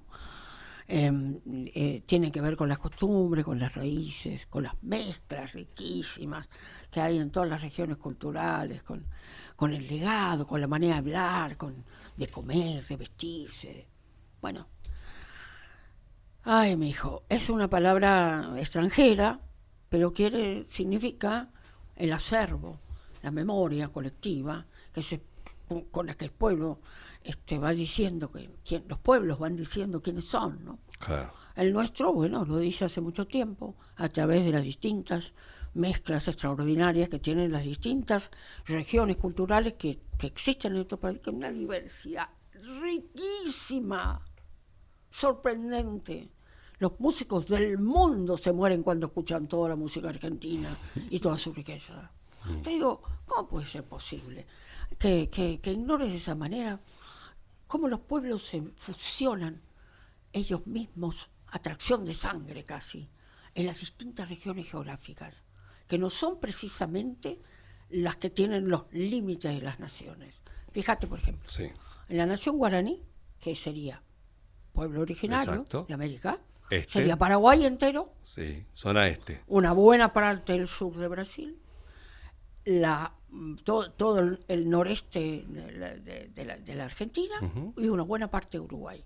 Tiene que ver con las costumbres, con las raíces, con las mezclas riquísimas que hay en todas las regiones culturales, con el legado, con la manera de hablar, de comer, de vestirse. Bueno, ay, mi hijo, es una palabra extranjera, pero significa el acervo, la memoria colectiva, con la que el pueblo va diciendo los pueblos van diciendo quiénes son, ¿no? Claro. El nuestro, bueno, lo dice hace mucho tiempo, a través de las distintas mezclas extraordinarias que tienen las distintas regiones culturales que existen en nuestro país, que es una diversidad riquísima, sorprendente. Los músicos del mundo se mueren cuando escuchan toda la música argentina y toda su riqueza. Te digo, ¿cómo puede ser posible que ignores de esa manera cómo los pueblos se fusionan ellos mismos, atracción de sangre casi, en las distintas regiones geográficas, que no son precisamente las que tienen los límites de las naciones? Fíjate, por ejemplo, Sí. en la nación guaraní, que sería pueblo originario Exacto. de América, Este. sería Paraguay entero, Sí, zona este. una buena parte del sur de Brasil, todo el noreste de la Argentina y una buena parte de Uruguay.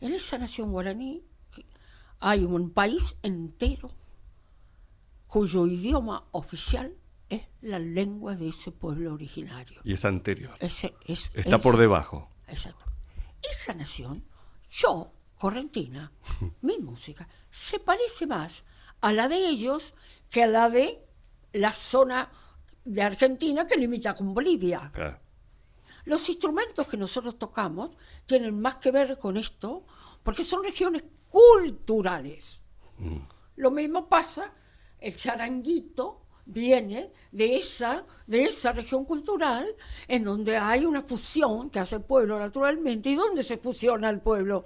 En esa nación guaraní hay un país entero cuyo idioma oficial es la lengua de ese pueblo originario. Y es anterior. Está por debajo. Exacto. Esa nación, yo, correntina, mi música, se parece más a la de ellos que a la de la zona de Argentina que limita con Bolivia. Claro. Los instrumentos que nosotros tocamos tienen más que ver con esto porque son regiones culturales. Lo mismo pasa, el charanguito viene de esa región cultural en donde hay una fusión que hace el pueblo naturalmente. ¿Y dónde se fusiona el pueblo?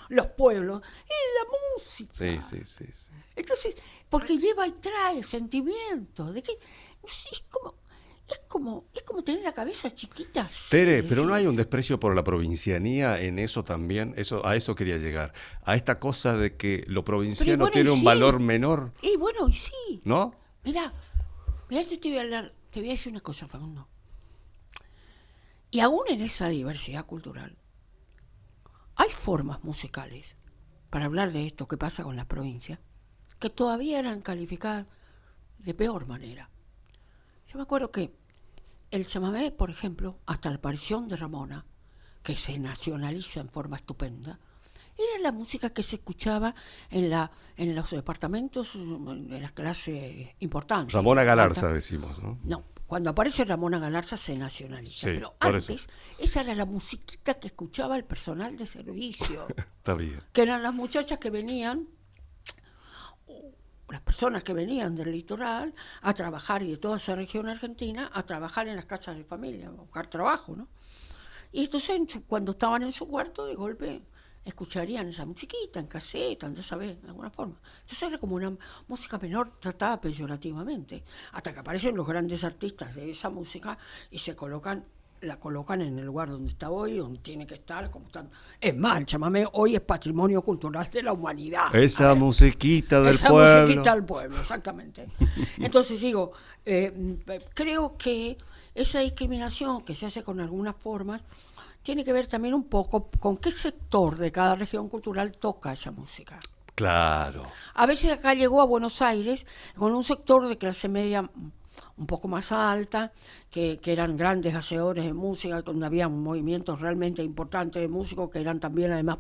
Los pueblos, en la música. Sí. Entonces, porque lleva y trae sentimientos de que no sé, es como tener la cabeza chiquita. Tere, pero ¿no hay un desprecio por la provincianía en eso también? A eso quería llegar. A esta cosa de que lo provinciano bueno, tiene un sí. valor menor. Y bueno, y sí. ¿No? Mirá, yo te voy a decir una cosa, Facundo. Y aún en esa diversidad cultural, hay formas musicales para hablar de esto que pasa con las provincias que todavía eran calificadas de peor manera. Yo me acuerdo que el chamamé, por ejemplo, hasta la aparición de Ramona, que se nacionaliza en forma estupenda, era la música que se escuchaba en los departamentos, en las clases importantes. Ramona Galarza decimos, ¿no? No, cuando aparece Ramona Galarza se nacionaliza, Sí, pero por antes eso. esa era la musiquita que escuchaba el personal de servicio, Está bien. que eran las muchachas que venían, las personas que venían del litoral a trabajar, y de toda esa región argentina, a trabajar en las casas de familia, a buscar trabajo, ¿no? Y entonces cuando estaban en su cuarto, de golpe escucharían esa musiquita en caseta, ya sabes, de alguna forma. Entonces era como una música menor tratada peyorativamente, hasta que aparecen los grandes artistas de esa música y la colocan en el lugar donde está hoy, donde tiene que estar, como están. Es más, el chamamé hoy es patrimonio cultural de la humanidad. Esa musiquita del esa pueblo. musiquita del pueblo, exactamente. Entonces digo, creo que esa discriminación que se hace con algunas formas tiene que ver también un poco con qué sector de cada región cultural toca esa música. Claro. A veces acá llegó a Buenos Aires con un sector de clase media un poco más alta, que eran grandes hacedores de música, donde había movimientos realmente importantes de músicos, que eran también además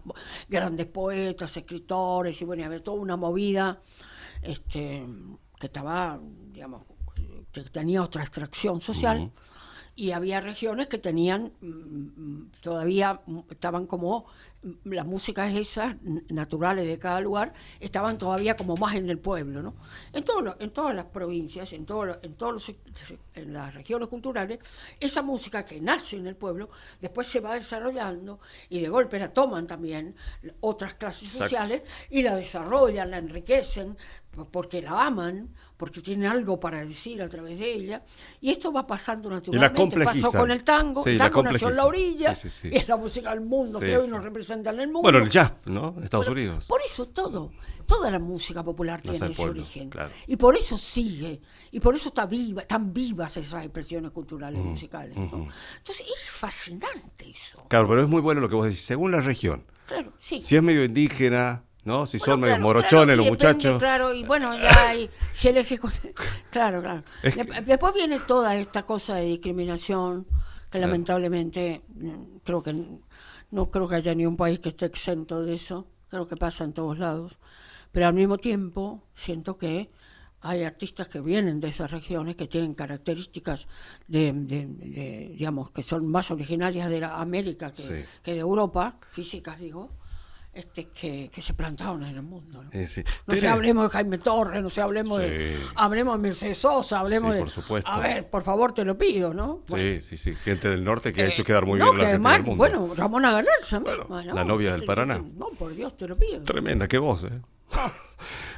grandes poetas, escritores, y bueno, había toda una movida que estaba, digamos, que tenía otra extracción social, y había regiones que tenían, todavía estaban como, las músicas esas naturales de cada lugar, estaban todavía como más en el pueblo, ¿no? En todas las provincias, en las regiones culturales, esa música que nace en el pueblo, después se va desarrollando, y de golpe la toman también otras clases sociales, y la desarrollan, la enriquecen, porque la aman, porque tiene algo para decir a través de ella, y esto va pasando naturalmente. Pasó con el tango, sí, el tango nació en la orilla, sí. es la música del mundo que hoy nos representa en el mundo. Bueno, el jazz, ¿no? En Estados Unidos. Por eso toda la música popular tiene ese pueblo, origen, claro. y por eso sigue, y por eso están vivas esas expresiones culturales musicales, ¿no? Entonces es fascinante eso. Claro, pero es muy bueno lo que vos decís, según la región. Claro, sí. Si es medio indígena, ¿no? Si son medio Claro, morochones y los depende, muchachos. Claro, y bueno, ya hay, si el claro. Después viene toda esta cosa de discriminación, que Claro. lamentablemente no creo que haya ni un país que esté exento de eso, creo que pasa en todos lados, pero al mismo tiempo siento que hay artistas que vienen de esas regiones, que tienen características digamos, que son más originarias de la América que de Europa, físicas digo, que se plantaron en el mundo, ¿no? Sí. No se hablemos de Jaime Torres, no se hablemos hablemos de Mercedes Sosa, hablemos por supuesto. A ver, por favor, te lo pido, ¿no? Bueno, Sí. Gente del norte que ha hecho quedar muy bien la Argentina del mundo. Bueno, Ramona Galarza misma, ¿no? La novia del Paraná. No, por Dios, te lo pido. Tremenda, qué voz, ¿eh?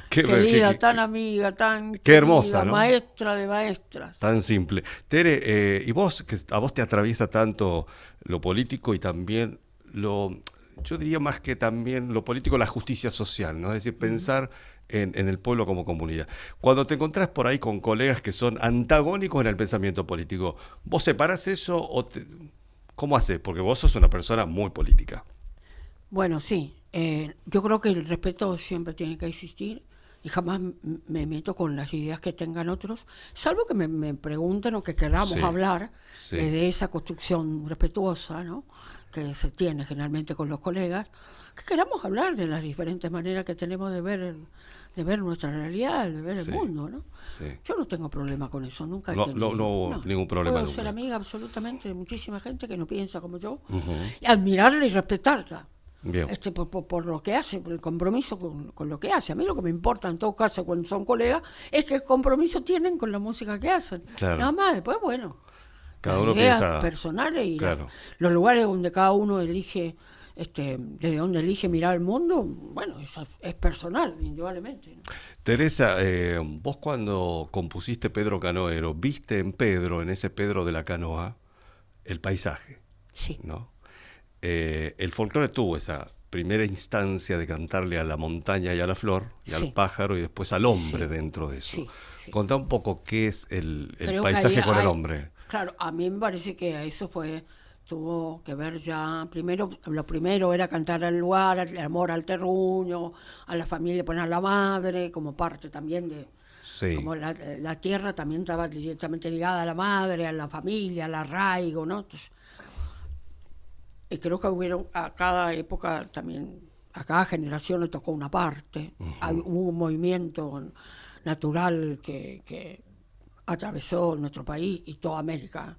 Querida, tan amiga, tan qué hermosa, ¿no? Maestra de maestras. Tan simple. Tere, y vos, que a vos te atraviesa tanto lo político y también yo diría más que también lo político, la justicia social, ¿no? Es decir, pensar en el pueblo como comunidad. Cuando te encontrás por ahí con colegas que son antagónicos en el pensamiento político, ¿vos separás eso o cómo haces? Porque vos sos una persona muy política. Bueno, sí. Yo creo que el respeto siempre tiene que existir, y jamás me meto con las ideas que tengan otros, salvo que me pregunten o que queramos hablar de esa construcción respetuosa, ¿no?, que se tiene generalmente con los colegas, que queramos hablar de las diferentes maneras que tenemos de ver nuestra realidad, de ver el mundo, ¿no? Sí. Yo no tengo problema con eso, nunca he No tenido. hubo ningún problema. Puedo ser amiga absolutamente de muchísima gente que no piensa como yo, y admirarla y respetarla. Bien. Por lo que hace, por el compromiso con lo que hace. A mí lo que me importa en todo caso cuando son colegas es que el compromiso tienen con la música que hacen. Claro. Nada más, después bueno, Cada las uno ideas piensa personales y claro. los lugares donde cada uno elige, desde donde elige mirar el mundo, bueno, eso es personal, indudablemente, ¿no? Teresa, vos cuando compusiste Pedro Canoero, viste en Pedro, en ese Pedro de la canoa, el paisaje, Sí. ¿no? El folclore tuvo esa primera instancia de cantarle a la montaña y a la flor, y al pájaro, y después al hombre dentro de eso. Sí. Contá un poco qué es el Creo paisaje que ahí con el hombre. Claro, a mí me parece que eso tuvo que ver ya, lo primero era cantar al lugar, el amor al terruño, a la familia, poner a la madre, como parte también de... Sí. Como la tierra también estaba directamente ligada a la madre, a la familia, al arraigo, ¿no? Entonces, y creo que a cada época también, a cada generación le tocó una parte. Hubo un movimiento natural que atravesó nuestro país y toda América,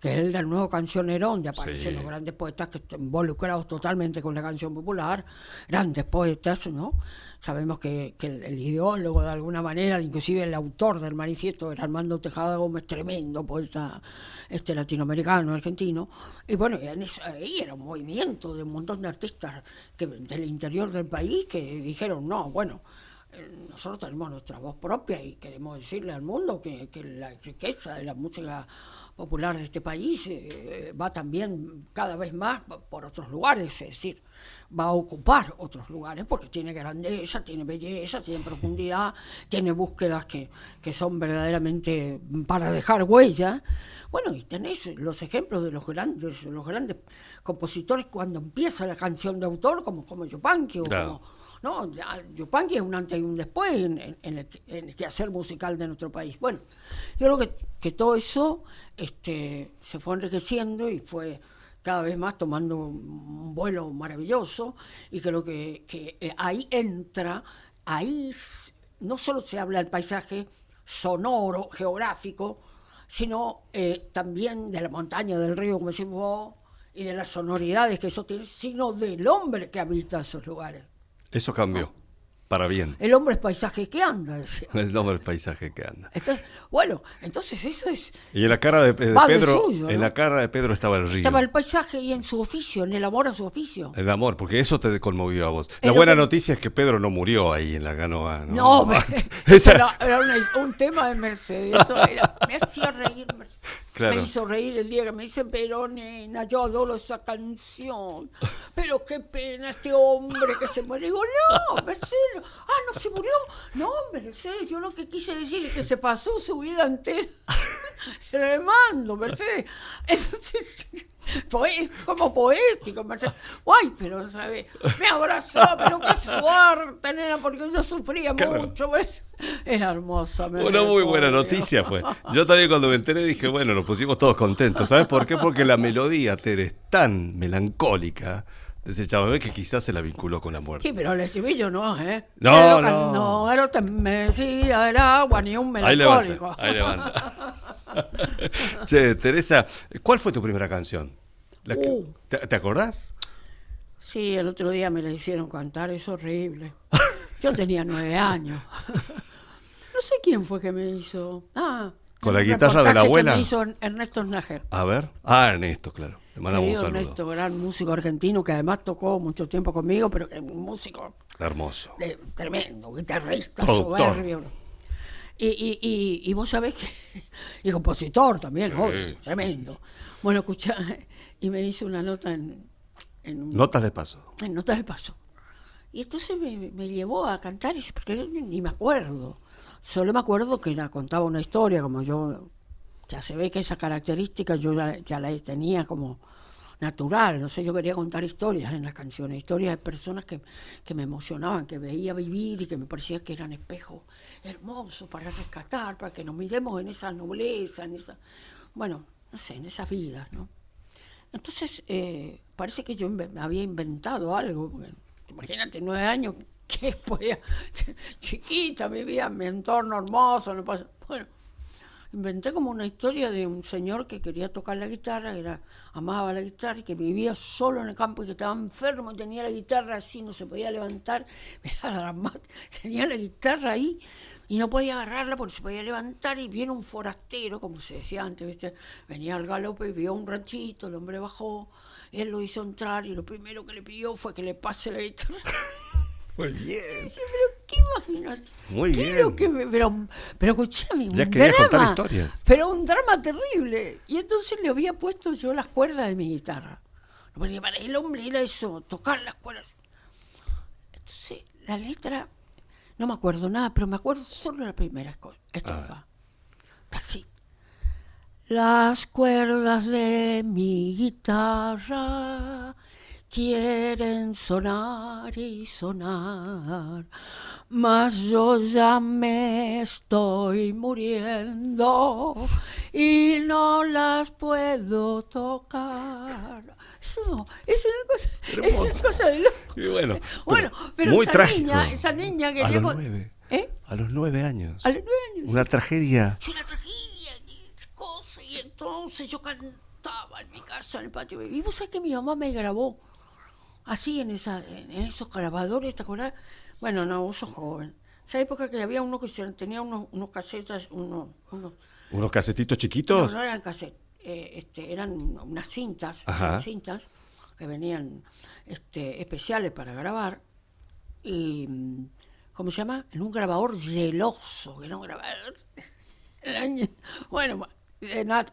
que es el del nuevo cancionerón, donde aparecen Sí. los grandes poetas que están involucrados totalmente con la canción popular, grandes poetas, ¿no? Sabemos que el ideólogo, de alguna manera, inclusive el autor del manifiesto, era Armando Tejada Gómez, tremendo poeta latinoamericano, argentino. Y bueno, ahí era un movimiento de un montón de artistas del interior del país que dijeron, no, bueno, nosotros tenemos nuestra voz propia y queremos decirle al mundo que la riqueza de la música popular de este país va también cada vez más por otros lugares, es decir, va a ocupar otros lugares porque tiene grandeza, tiene belleza, tiene profundidad, tiene búsquedas que son verdaderamente para dejar huella. Bueno, y tenés los ejemplos de los grandes compositores cuando empieza la canción de autor, como Yupanqui o Claro. como... No, Yupanqui es un antes y un después en el quehacer musical de nuestro país. Bueno, yo creo que todo eso se fue enriqueciendo y fue cada vez más tomando un vuelo maravilloso, y creo que ahí entra, no solo se habla del paisaje sonoro, geográfico, sino también de la montaña, del río, como decís vos, y de las sonoridades que eso tiene, sino del hombre que habita esos lugares. Eso cambió, para bien. El hombre es paisaje que anda, decía. El nombre del paisaje que anda. Entonces eso es... Y en la cara de Va de Pedro, suyo, ¿no? en la cara de Pedro estaba el río. Estaba el paisaje y en su oficio, en el amor a su oficio. El amor, porque eso te conmovió a vos. La Lo buena que- noticia es que Pedro no murió ahí en la canoa. No, Esa- era un tema de Mercedes. Me hacía reír. Claro. Me hizo reír el día que me dicen, pero nena, yo adoro esa canción. Pero qué pena este hombre que se muere. Digo, no, Mercedes. Ah, ¿no se murió? No, Mercedes, yo lo que quise decir es que se pasó su vida entera remando, Mercedes. Entonces, como poético, Mercedes. Ay, pero, ¿sabes? Me abrazó, pero qué suerte, nena, porque yo sufría Claro. mucho. Era hermosa. Una muy buena noticia fue. Yo también cuando me enteré dije, bueno, nos pusimos todos contentos. ¿Sabes por qué? Porque la melodía, Tere, es tan melancólica de ese chamamé que quizás se la vinculó con la muerte. Sí, pero el estribillo no, ¿eh? No, Pero no. No, era te mecía el agua, ni un Ahí melancólico. levanta, ahí levanta. Che, Teresa, ¿cuál fue tu primera canción? ¿Te acordás? Sí, el otro día me la hicieron cantar, es horrible. Yo tenía 9 años. No sé quién fue que me hizo. ¿Con la un guitarra de la reportaje abuela? Que me hizo Ernesto Snager. A ver. Ernesto, claro. Le mandamos un Querido saludo. Ernesto, gran músico argentino que además tocó mucho tiempo conmigo, pero que es un músico Hermoso. tremendo, guitarrista, Productor. soberbio. Y vos sabés que... Y compositor también, Sí, obvio, sí, tremendo. Bueno, escuchá, y me hizo una nota en Notas de paso. notas de paso. Y entonces me llevó a cantar, porque yo ni me acuerdo. Solo me acuerdo que contaba una historia, como yo... Ya se ve que esa característica yo ya la tenía como natural. No sé, yo quería contar historias en las canciones, historias de personas que me emocionaban, que veía vivir y que me parecía que eran espejos hermosos para rescatar, para que nos miremos en esa nobleza, bueno, no sé, en esas vidas, ¿no? Entonces, parece que yo había inventado algo, porque, imagínate, 9 años, que podía, chiquita, vivía en mi entorno hermoso, no pasa, bueno. Inventé como una historia de un señor que quería tocar la guitarra, amaba la guitarra y que vivía solo en el campo y que estaba enfermo, tenía la guitarra así, no se podía levantar, tenía la guitarra ahí y no podía agarrarla porque se podía levantar, y viene un forastero, como se decía antes, ¿viste? Venía al galope y vio un ranchito, el hombre bajó, él lo hizo entrar y lo primero que le pidió fue que le pase la guitarra. Muy bien. Sí, pero ¿qué imaginas? Muy Quiero bien. pero escuchame, Ya un querías contar drama, historias. pero un drama terrible. Y entonces le había puesto yo las cuerdas de mi guitarra. Porque para el hombre era eso, tocar las cuerdas. Entonces, la letra, no me acuerdo nada, pero me acuerdo solo la primera estrofa. Así. Las cuerdas de mi guitarra quieren sonar y sonar, mas yo ya me estoy muriendo y no las puedo tocar. Eso es una cosa de loco. Y bueno, Pero muy trágico. esa niña que A llegó... los 9. ¿Eh? A los 9 años. A los 9 años. Una tragedia. Es una tragedia, y entonces yo estaba en mi casa, en el patio. Y vos sabés que mi mamá me grabó así en esos grabadores, ¿te acordás? Bueno, no, vos sos joven. Esa época que había uno que tenía unos casetas, ¿Unos casetitos no, chiquitos? no eran casetas, eran unas cintas, Ajá. unas cintas que venían especiales para grabar. Y, ¿cómo se llama? En un grabador geloso, que era un grabador. Bueno,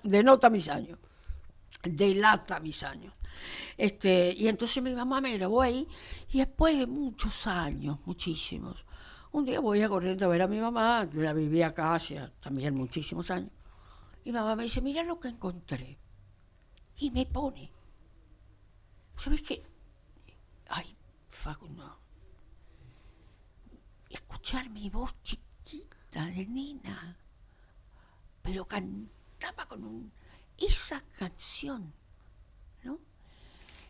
denota mis años, delata mis años. Y entonces mi mamá me grabó ahí, y después de muchos años, muchísimos, un día voy a corriendo a ver a mi mamá, yo la vivía acá hace también muchísimos años, y mi mamá me dice, mira lo que encontré, y me pone, ¿sabes qué? Ay, Facundo, escuchar mi voz chiquita de nena, pero cantaba esa canción, ¿no?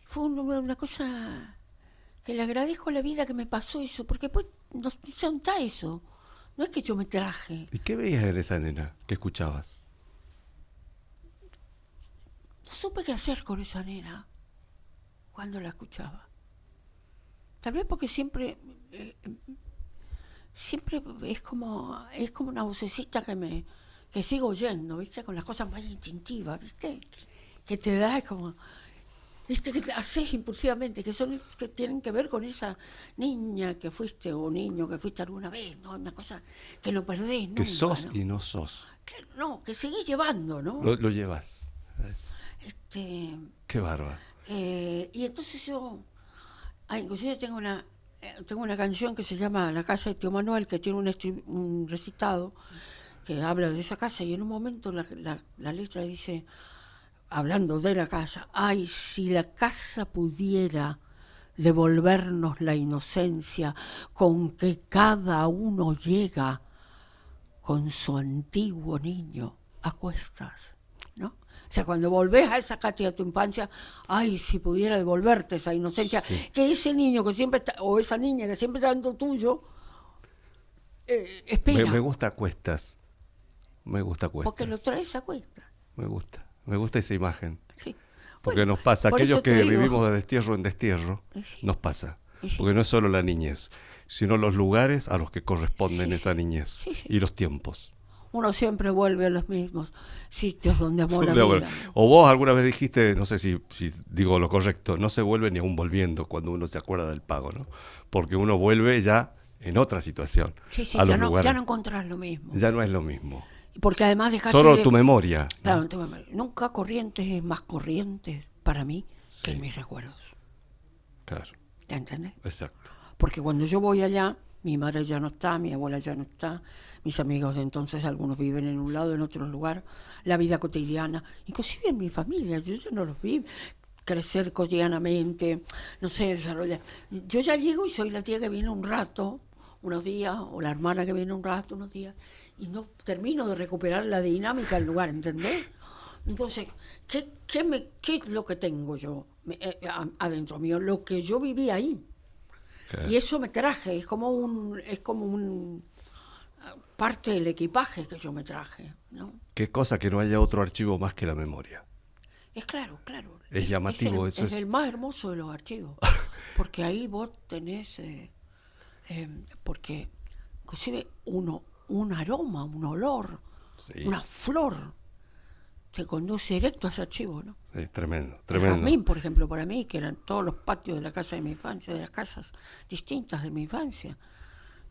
Fue una cosa que le agradezco a la vida que me pasó eso, porque pues no se nota eso. No es que yo me traje. ¿Y qué veías en esa nena? ¿Qué escuchabas? No supe qué hacer con esa nena cuando la escuchaba. Tal vez porque siempre es como una vocecita que sigo oyendo, ¿viste? Con las cosas más instintivas, ¿viste? Que te da como, ¿viste? Que te haces impulsivamente, que tienen que ver con esa niña que fuiste o niño que fuiste alguna vez, ¿no? Una cosa que no perdés nunca. Que sos, ¿no? y no sos. Que seguís llevando, ¿no? Lo llevas. Qué bárbaro. Y entonces yo, inclusive tengo una canción que se llama La casa de Tío Manuel, que tiene un recitado que habla de esa casa, y en un momento la letra dice, hablando de la casa, ay, si la casa pudiera devolvernos la inocencia con que cada uno llega con su antiguo niño a cuestas, ¿no? O sea, cuando volvés a esa casa de tu infancia, ay, si pudiera devolverte esa inocencia, sí. Que ese niño que siempre está, o esa niña que siempre está en lo tuyo, espera. Me gusta a cuestas. Me gusta a cuestas. Porque lo traes a cuestas. Me gusta esa imagen. Sí. Porque bueno, nos pasa, aquellos que digo, vivimos de destierro en destierro, sí. Nos pasa. Sí. Porque no es solo la niñez, sino los lugares a los que corresponden sí. Esa niñez sí. Y los tiempos. Uno siempre vuelve a los mismos sitios donde amó la vida. O vos alguna vez dijiste, no sé si digo lo correcto, no se vuelve ni aún volviendo cuando uno se acuerda del pago, ¿no? Porque uno vuelve ya en otra situación. Sí, a ya, los ya no encontrás lo mismo. Ya no es lo mismo. Porque además dejaste solo tu memoria. Claro, ¿no? Tu memoria. Nunca Corrientes es más Corrientes para mí sí. Que en mis recuerdos. Claro. ¿Te entiendes? Exacto. Porque cuando yo voy allá, mi madre ya no está, mi abuela ya no está, mis amigos de entonces, algunos viven en un lado, en otro lugar, la vida cotidiana, inclusive en mi familia, yo ya no los vi crecer cotidianamente, no sé, desarrollar. Yo ya llego y soy la tía que viene un rato, unos días, o la hermana que viene un rato, unos días, y no termino de recuperar la dinámica del lugar, ¿entendés? Entonces, ¿qué es lo que tengo yo adentro mío? Lo que yo viví ahí. Claro. Y eso me traje, es como un parte del equipaje que yo me traje, ¿no? Qué cosa que no haya otro archivo más que la memoria. Es claro. Es llamativo, es el más hermoso de los archivos, porque ahí vos tenés, porque inclusive un aroma, un olor, sí. Una flor, te conduce directo a ese archivo, ¿no? Sí, tremendo. El jazmín, por ejemplo, para mí, que eran todos los patios de la casa de mi infancia, de las casas distintas de mi infancia.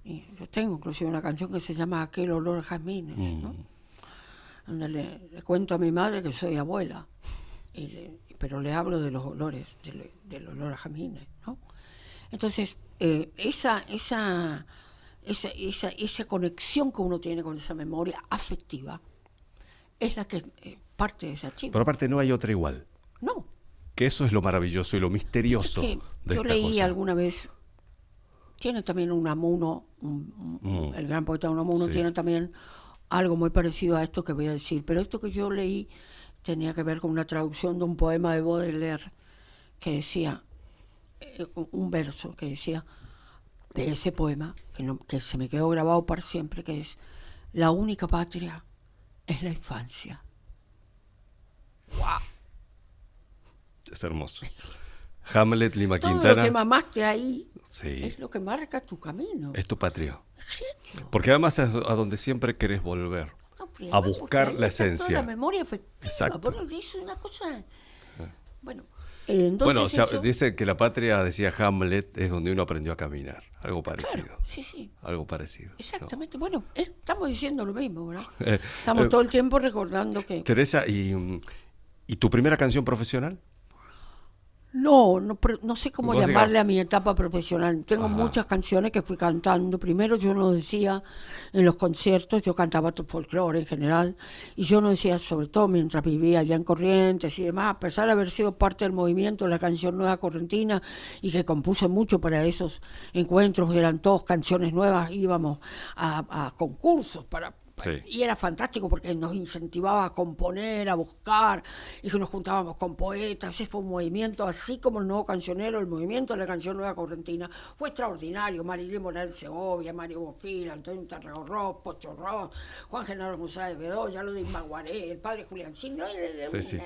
Y yo tengo inclusive una canción que se llama Aquel olor a jazmines, ¿no? Donde le cuento a mi madre que soy abuela, pero le hablo de los olores, del olor a jazmines, ¿no? Entonces, esa conexión que uno tiene con esa memoria afectiva es la que parte de ese archivo. Pero aparte no hay otra igual. No. Que eso es lo maravilloso y lo misterioso de esta yo leí cosa. Alguna vez, tiene también Unamuno, el gran poeta Unamuno, sí. Tiene también algo muy parecido a esto que voy a decir, pero esto que yo leí tenía que ver con una traducción de un poema de Baudelaire que decía, un verso que decía, de ese poema, que se me quedó grabado para siempre, que es: la única patria es la infancia. ¡Wow! Es hermoso. Hamlet, Lima Todo Quintana. lo que mamaste ahí Sí, es lo que marca tu camino. es tu patria. Genio. Porque además es a donde siempre querés volver. No, pero A además, buscar porque ahí la está toda esencia. la memoria afectiva. Exacto. Bueno, es una cosa. Bueno, entonces. Bueno, o sea, eso- dice que la patria, decía Hamlet, es donde uno aprendió a caminar. Algo parecido. Claro, sí, sí. Algo parecido. ¿no? Exactamente. Bueno, estamos diciendo lo mismo, ¿verdad? Eh, Estamos todo el tiempo recordando que. Teresa, ¿y tu primera canción profesional? No sé cómo Vos llamarle digas- a mi etapa profesional. Tengo Ajá. muchas canciones que fui cantando. Primero yo no decía en los conciertos, yo cantaba folclore en general, y yo no decía, sobre todo mientras vivía allá en Corrientes y demás, a pesar de haber sido parte del movimiento de la canción nueva correntina y que compuse mucho para esos encuentros, que eran todos canciones nuevas, íbamos a concursos para... Sí. Y era fantástico porque nos incentivaba a componer, a buscar, y que nos juntábamos con poetas. Ese fue un movimiento, así como el nuevo cancionero, el movimiento de la canción nueva correntina. Fue extraordinario. Marilyn Morales Segovia, Mario Bofil, Antonio Tarragorros, Pocho Ross, Juan Genaro González Bedoya, Ludwig Maguaré, el padre Julián Cid. No, Sí.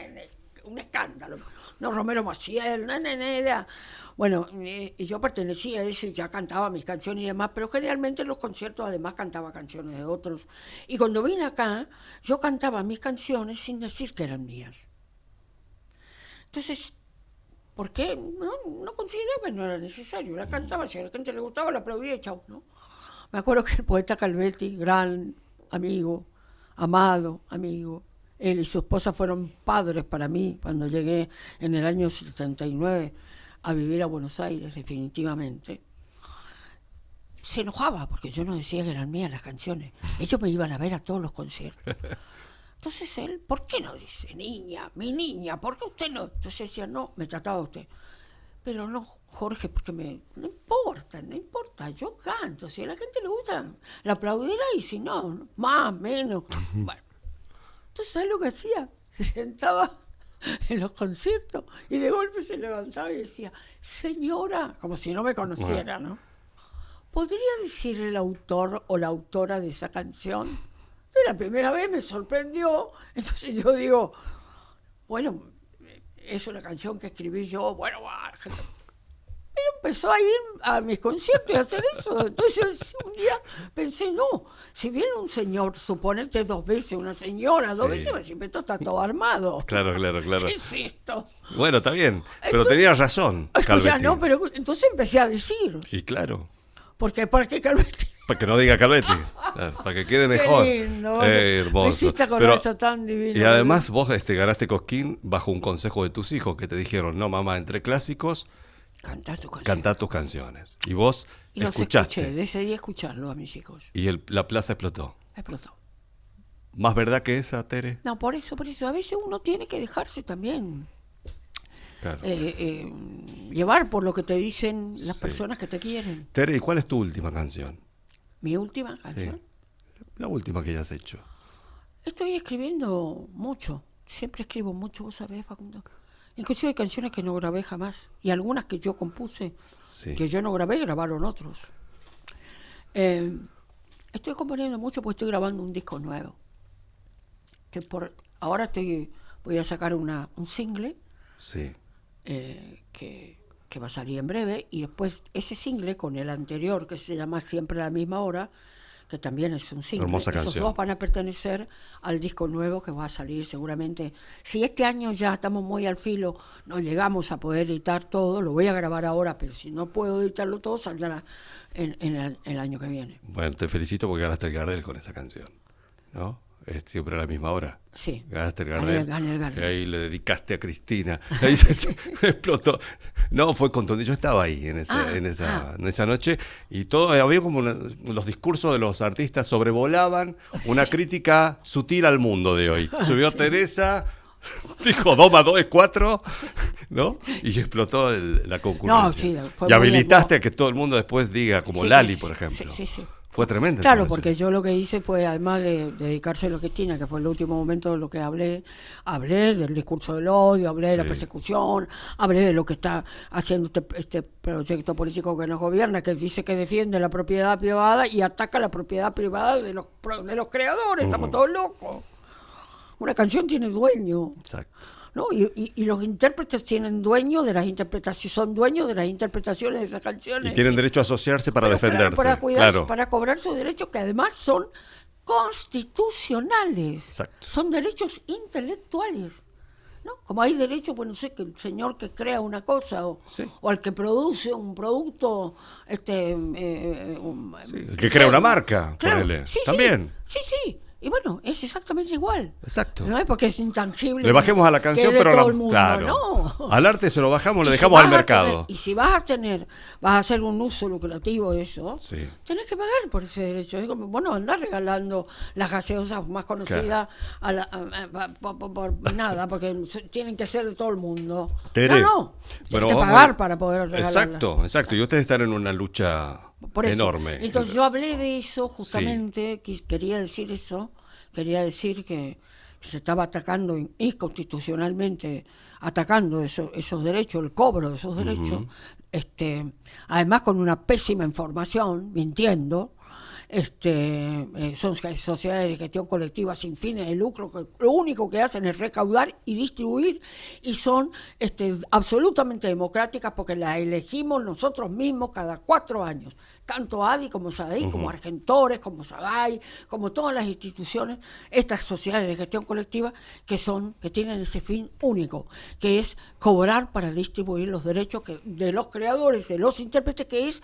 un escándalo. No, Romero Maciel, era. Bueno, yo pertenecía a eso y ya cantaba mis canciones y demás, pero generalmente en los conciertos además cantaba canciones de otros. Y cuando vine acá, yo cantaba mis canciones sin decir que eran mías. Entonces, ¿por qué? No consideraba que no era necesario. La cantaba, si a la gente le gustaba, la aplaudía y chau, ¿no? Me acuerdo que el poeta Calvetti, gran amigo, amado amigo, él y su esposa fueron padres para mí cuando llegué en el año 79 a vivir a Buenos Aires, definitivamente. Se enojaba porque yo no decía que eran mías las canciones. Ellos me iban a ver a todos los conciertos. Entonces él, ¿por qué no dice, niña, mi niña? ¿Por qué usted no? Entonces decía, no, me trataba usted. Pero no, Jorge, porque no importa, yo canto. Si a la gente le gusta, la aplaudirá, y si no, más, menos. Bueno. Entonces, ¿sabes lo que hacía? Se sentaba en los conciertos y de golpe se levantaba y decía, señora, como si no me conociera, ¿no? ¿Podría decir el autor o la autora de esa canción? Y la primera vez me sorprendió, entonces yo digo, bueno, es una canción que escribí yo, bueno, pero empezó a ir a mis conciertos y a hacer eso. Entonces un día pensé, no, si viene un señor, suponete 2 veces, una señora, 2 Sí. veces, me dice, esto está todo armado. Claro. ¿Qué es esto? Bueno, está bien, pero tenías razón, O sea, Calvetti. no, pero entonces empecé a decir, Sí, claro. porque ¿para qué Calvetti? Para que no diga Calvetti, claro, para que quede mejor. Qué lindo, Hermoso. me hiciste acordar eso tan divino. Y además vos ganaste Cosquín bajo un consejo de tus hijos que te dijeron, no mamá, entre clásicos, Cantá tu canción. cantá tus canciones. Y vos Y los escuchaste. escuché, decidí escucharlo a mis hijos. Y la plaza explotó. Explotó. ¿Más verdad que esa, Tere? No, por eso, a veces uno tiene que dejarse también Claro. llevar por lo que te dicen las Sí. personas que te quieren. Tere, ¿y cuál es tu última canción? Mi última canción. La última que hayas hecho. Estoy escribiendo mucho, siempre escribo mucho, vos sabés, Facundo. Inclusive hay canciones que no grabé jamás, y algunas que yo compuse, Sí. que yo no grabé, grabaron otros. Estoy componiendo mucho porque estoy grabando un disco nuevo. Ahora voy a sacar un single Sí. que va a salir en breve, y después ese single con el anterior, que se llama Siempre a la misma hora, que también es un single. Hermosa Esos canción. 2 van a pertenecer al disco nuevo que va a salir seguramente. Si este año ya estamos muy al filo, no llegamos a poder editar todo, lo voy a grabar ahora, pero si no puedo editarlo todo, saldrá en el año que viene. Bueno, te felicito porque ganaste el Gardel con esa canción, ¿no? Es siempre a la misma hora. Sí. Ganaste el Gané- Gardel. gané el Gardel. Y ahí le dedicaste a Cristina. Ahí se explotó. No, fue contundente. Yo estaba ahí en esa noche y todo, había como los discursos de los artistas sobrevolaban una crítica sutil al mundo de hoy. Subió Teresa, dijo 2 más 2 es 4, ¿no? Y explotó la concurrencia. No, sí, fue y muy habilitaste hermoso. a que todo el mundo después diga, como Sí, Lali, sí, por ejemplo. sí. Fue tremenda. Claro, esa porque noche. yo lo que hice fue, además de dedicárselo a Cristina, que fue el último momento de lo que hablé del discurso del odio, hablé de la Sí. persecución, hablé de lo que está haciendo este proyecto político que nos gobierna, que dice que defiende la propiedad privada y ataca la propiedad privada de los creadores. Estamos todos locos. Una canción tiene dueño. Exacto. ¿no? Y los intérpretes tienen dueño de las interpretaciones, son dueños de las interpretaciones de esas canciones. Y tienen derecho a asociarse para defenderse. Para cuidarse, claro. para cobrar sus derechos, que además son constitucionales. Exacto. Son derechos intelectuales. ¿No? Como hay derecho, bueno, no sé, que el señor que crea una cosa Sí. o al que produce un producto, Sí, que crea una marca, claro, ponele. sí, También. Sí, sí. Y bueno, es exactamente igual. Exacto. No es porque es intangible. Le bajemos a la canción, que es de pero todo el mundo, claro. no. Al arte se lo bajamos, le Y si dejamos al vas a mercado. tener- y si vas a hacer un uso lucrativo de eso, Sí. tenés que pagar por ese derecho. Es como, bueno, andás regalando las gaseosas más conocidas por nada, porque tienen que ser de todo el mundo. Tere, No, bueno, tienes que vamos pagar a- para poder regalarlas. Exacto. Y ustedes están en una lucha Por eso. enorme. Entonces yo hablé de eso justamente, quería decir eso, quería decir que se estaba atacando inconstitucionalmente, atacando esos derechos, el cobro de esos derechos, además con una pésima información, mintiendo. Son sociedades de gestión colectiva sin fines de lucro que lo único que hacen es recaudar y distribuir, y son absolutamente democráticas porque las elegimos nosotros mismos cada 4 años, tanto ADI como SADI, como Argentores, como SAGAI, como todas las instituciones, estas sociedades de gestión colectiva que tienen ese fin único, que es cobrar para distribuir los derechos de los creadores, de los intérpretes, que es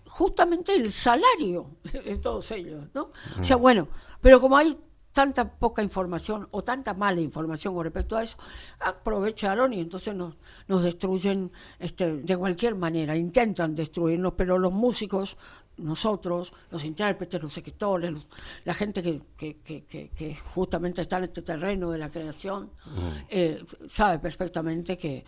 justamente el salario de todos ellos, ¿no? O sea, bueno, pero como hay tanta poca información o tanta mala información con respecto a eso, aprovecharon y entonces nos destruyen de cualquier manera, intentan destruirnos, pero los músicos, nosotros, los intérpretes, los escritores, la gente que justamente está en este terreno de la creación, sabe perfectamente que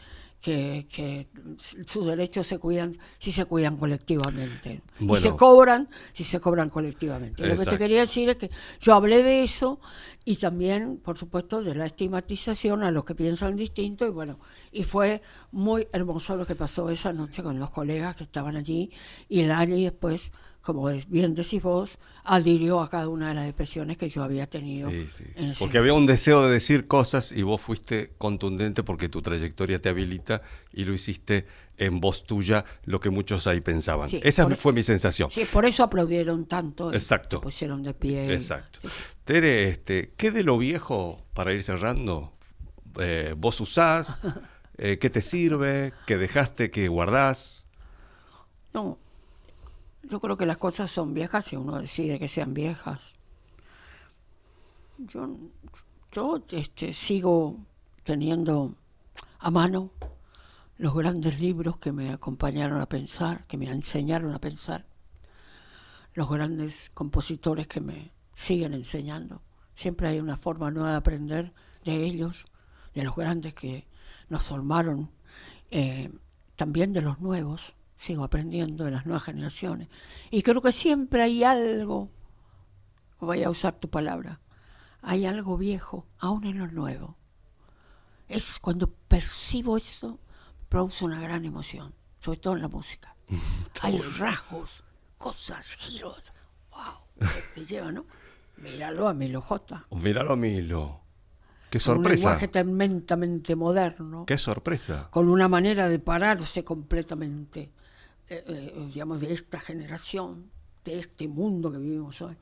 sus derechos se cuidan si se cuidan colectivamente. Bueno. Y se cobran si se cobran colectivamente. Lo que Exacto. te quería decir es que yo hablé de eso y también, por supuesto, de la estigmatización a los que piensan distinto, y bueno, y fue muy hermoso lo que pasó esa noche con los colegas que estaban allí, y Lali después, como bien decís vos, adhirió a cada una de las expresiones que yo había tenido. Sí. en ese- Porque había un deseo de decir cosas y vos fuiste contundente porque tu trayectoria te habilita y lo hiciste en voz tuya lo que muchos ahí pensaban. Sí, Esa por- fue mi sensación. Sí, por eso aplaudieron tanto. Exacto. Se pusieron de pie. Exacto. Tere, ¿qué de lo viejo, para ir cerrando, vos usás? ¿Qué te sirve? ¿Qué dejaste? ¿Qué guardás? No, yo creo que las cosas son viejas si uno decide que sean viejas. Yo sigo teniendo a mano los grandes libros que me acompañaron a pensar, que me enseñaron a pensar, los grandes compositores que me siguen enseñando. Siempre hay una forma nueva de aprender de ellos, de los grandes que nos formaron, también de los nuevos. Sigo aprendiendo de las nuevas generaciones. Y creo que siempre hay algo, voy a usar tu palabra, hay algo viejo, aún en lo nuevo. Es cuando percibo eso, produce una gran emoción, sobre todo en la música. Hay rasgos, cosas, giros, wow, que te llevan, ¿no? Míralo a Milo J. Míralo a Milo. ¡Qué Un sorpresa! lenguaje tremendamente moderno. ¡Qué sorpresa! Con una manera de pararse completamente, digamos, de esta generación, de este mundo que vivimos hoy.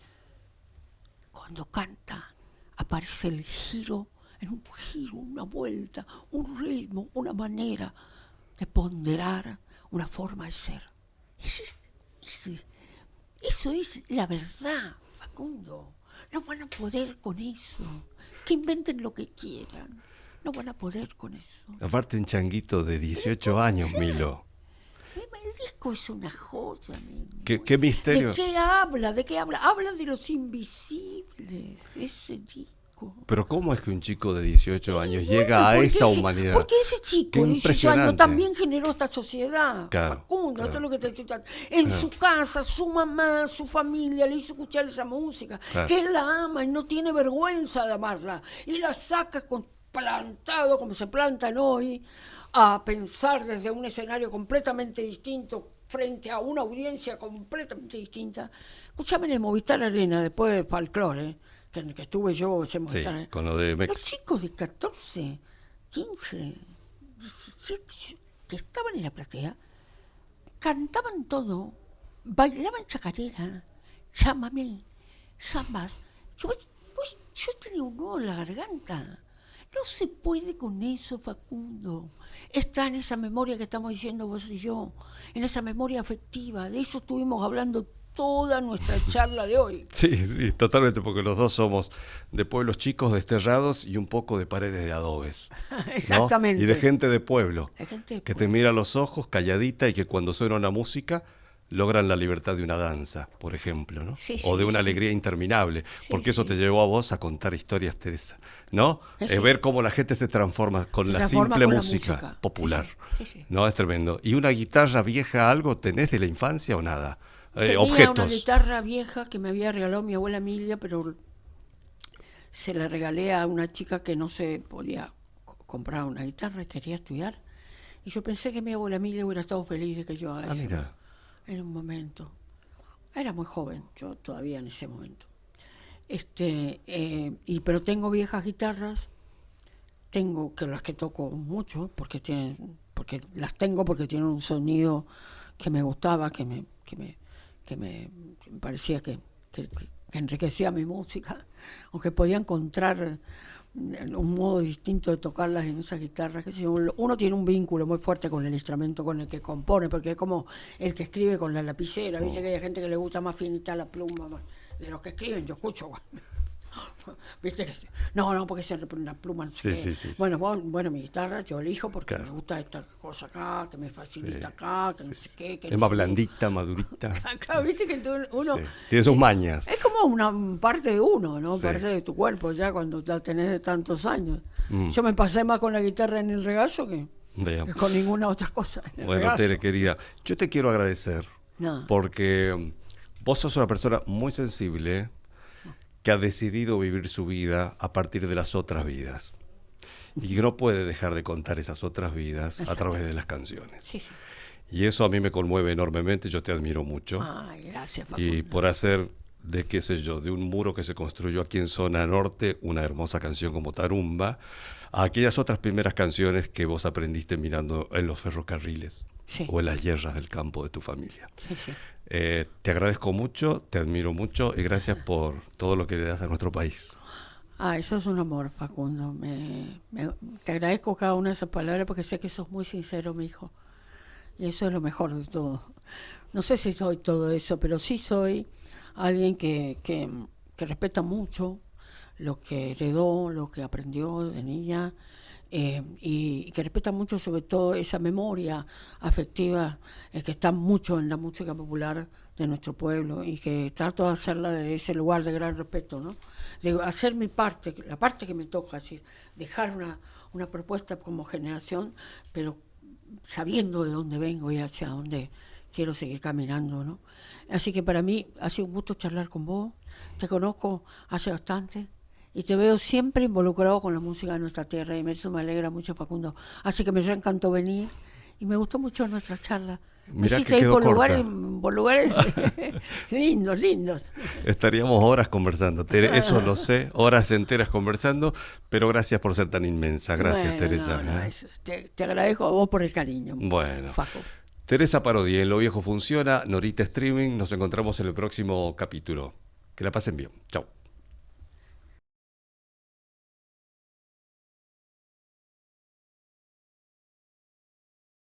Cuando canta, aparece el giro, en un giro, una vuelta, un ritmo, una manera de ponderar, una forma de ser. Eso es la verdad, Facundo. No van a poder con eso. Que inventen lo que quieran. No van a poder con eso. Aparte un changuito de 18 años, Milo. El disco es una joya, amigo. ¿Qué misterio? ¿De qué habla? ¿De qué habla? Habla de los invisibles, ese disco. Pero ¿cómo es que un chico de 18 años llega a Porque esa humanidad? Porque ese chico Qué de 18 impresionante. años también generó esta sociedad. Claro, Facundo, claro. esto es lo que te estoy diciendo. En su casa, su mamá, su familia le hizo escuchar esa música. Claro. Que él la ama y no tiene vergüenza de amarla. Y la saca plantado, como se plantan hoy, a pensar desde un escenario completamente distinto, frente a una audiencia completamente distinta. Escúchame, en Movistar Arena, después de Folklore, que estuve yo, ese Sí, Movistar Arena. con lo de Los Mex. chicos de 14, 15, 17, que estaban en la platea, cantaban todo, bailaban chacarera, chamamé, zambas. Yo tenía un nudo en la garganta. No se puede con eso, Facundo. Está en esa memoria que estamos diciendo vos y yo, en esa memoria afectiva. De eso estuvimos hablando toda nuestra charla de hoy. Sí, totalmente, porque los dos somos de pueblos chicos, desterrados y un poco de paredes de adobes. ¿No? Exactamente. Y de gente de pueblo, La gente de que te pueblo. mira a los ojos, calladita, y que cuando suena una música logran la libertad de una danza, por ejemplo, ¿no? Sí, O de sí, una sí. alegría interminable, porque eso sí. te llevó a vos a contar historias, Teresa, ¿no? Eso. Ver cómo la gente se transforma con Se la transforma simple con la música música. popular. Sí. ¿No? Es tremendo. ¿Y una guitarra vieja, algo tenés de la infancia o nada? Tenía Objetos. una guitarra vieja que me había regalado mi abuela Emilia, pero se la regalé a una chica que no se podía comprar una guitarra y quería estudiar. Y yo pensé que mi abuela Emilia hubiera estado feliz de que yo haga eso. Mira. En un momento. Era muy joven, yo todavía en ese momento. Pero tengo viejas guitarras, tengo que las que toco mucho, porque las tengo porque tienen un sonido que me gustaba, que me parecía que enriquecía mi música, aunque podía encontrar un modo distinto de tocarlas en esas guitarras. Uno tiene un vínculo muy fuerte con el instrumento con el que compone, porque es como el que escribe con la lapicera. Viste que hay gente que le gusta más finita la pluma de los que escriben. Yo escucho, viste que no, porque se una pluma. No sé qué. Sí. Bueno, mi guitarra yo elijo porque Claro. me gusta esta cosa acá, que me facilita acá, que no sé qué. Que Es no más sé qué. blandita, madurita. Claro, viste que uno Sí. Tiene sus mañas. es como una parte de uno, ¿no? Sí. Parte de tu cuerpo ya cuando la tenés de tantos años. Yo me pasé más con la guitarra en el regazo que Veamos. con ninguna otra cosa. En el Bueno, regazo. Tere, querida, yo te quiero agradecer No. porque vos sos una persona muy sensible que ha decidido vivir su vida a partir de las otras vidas y que no puede dejar de contar esas otras vidas a través de las canciones. Sí. Y eso a mí me conmueve enormemente, yo te admiro mucho. Ay, gracias, Facundo. Y por hacer de, qué sé yo, de un muro que se construyó aquí en Zona Norte, una hermosa canción como Tarumba, a aquellas otras primeras canciones que vos aprendiste mirando en los ferrocarriles Sí. o en las hierbas del campo de tu familia. Sí. Te agradezco mucho, te admiro mucho y gracias por todo lo que le das a nuestro país. Eso es un amor, Facundo. Te agradezco cada una de esas palabras porque sé que sos muy sincero, mi hijo. Y eso es lo mejor de todo. No sé si soy todo eso, pero sí soy alguien que respeta mucho lo que heredó, lo que aprendió de niña, y que respeta mucho sobre todo esa memoria afectiva que está mucho en la música popular de nuestro pueblo y que trato de hacerla de ese lugar de gran respeto, ¿no? De hacer mi parte, la parte que me toca, así, dejar una propuesta como generación, pero sabiendo de dónde vengo y hacia dónde quiero seguir caminando, ¿no? Así que para mí ha sido un gusto charlar con vos, te conozco hace bastante y te veo siempre involucrado con la música de nuestra tierra y eso me alegra mucho, Facundo. Así que me encantó venir y me gustó mucho nuestra charla. Mirá Me que hiciste ir quedó por lugares lindos. Estaríamos horas conversando, Tere, eso lo sé, horas enteras conversando, pero gracias por ser tan inmensa. Gracias, Bueno, Teresa. no, te agradezco a vos por el cariño. Bueno. Facu. Teresa Parodi, en Lo Viejo Funciona, Norita Streaming, nos encontramos en el próximo capítulo. Que la pasen bien. Chao.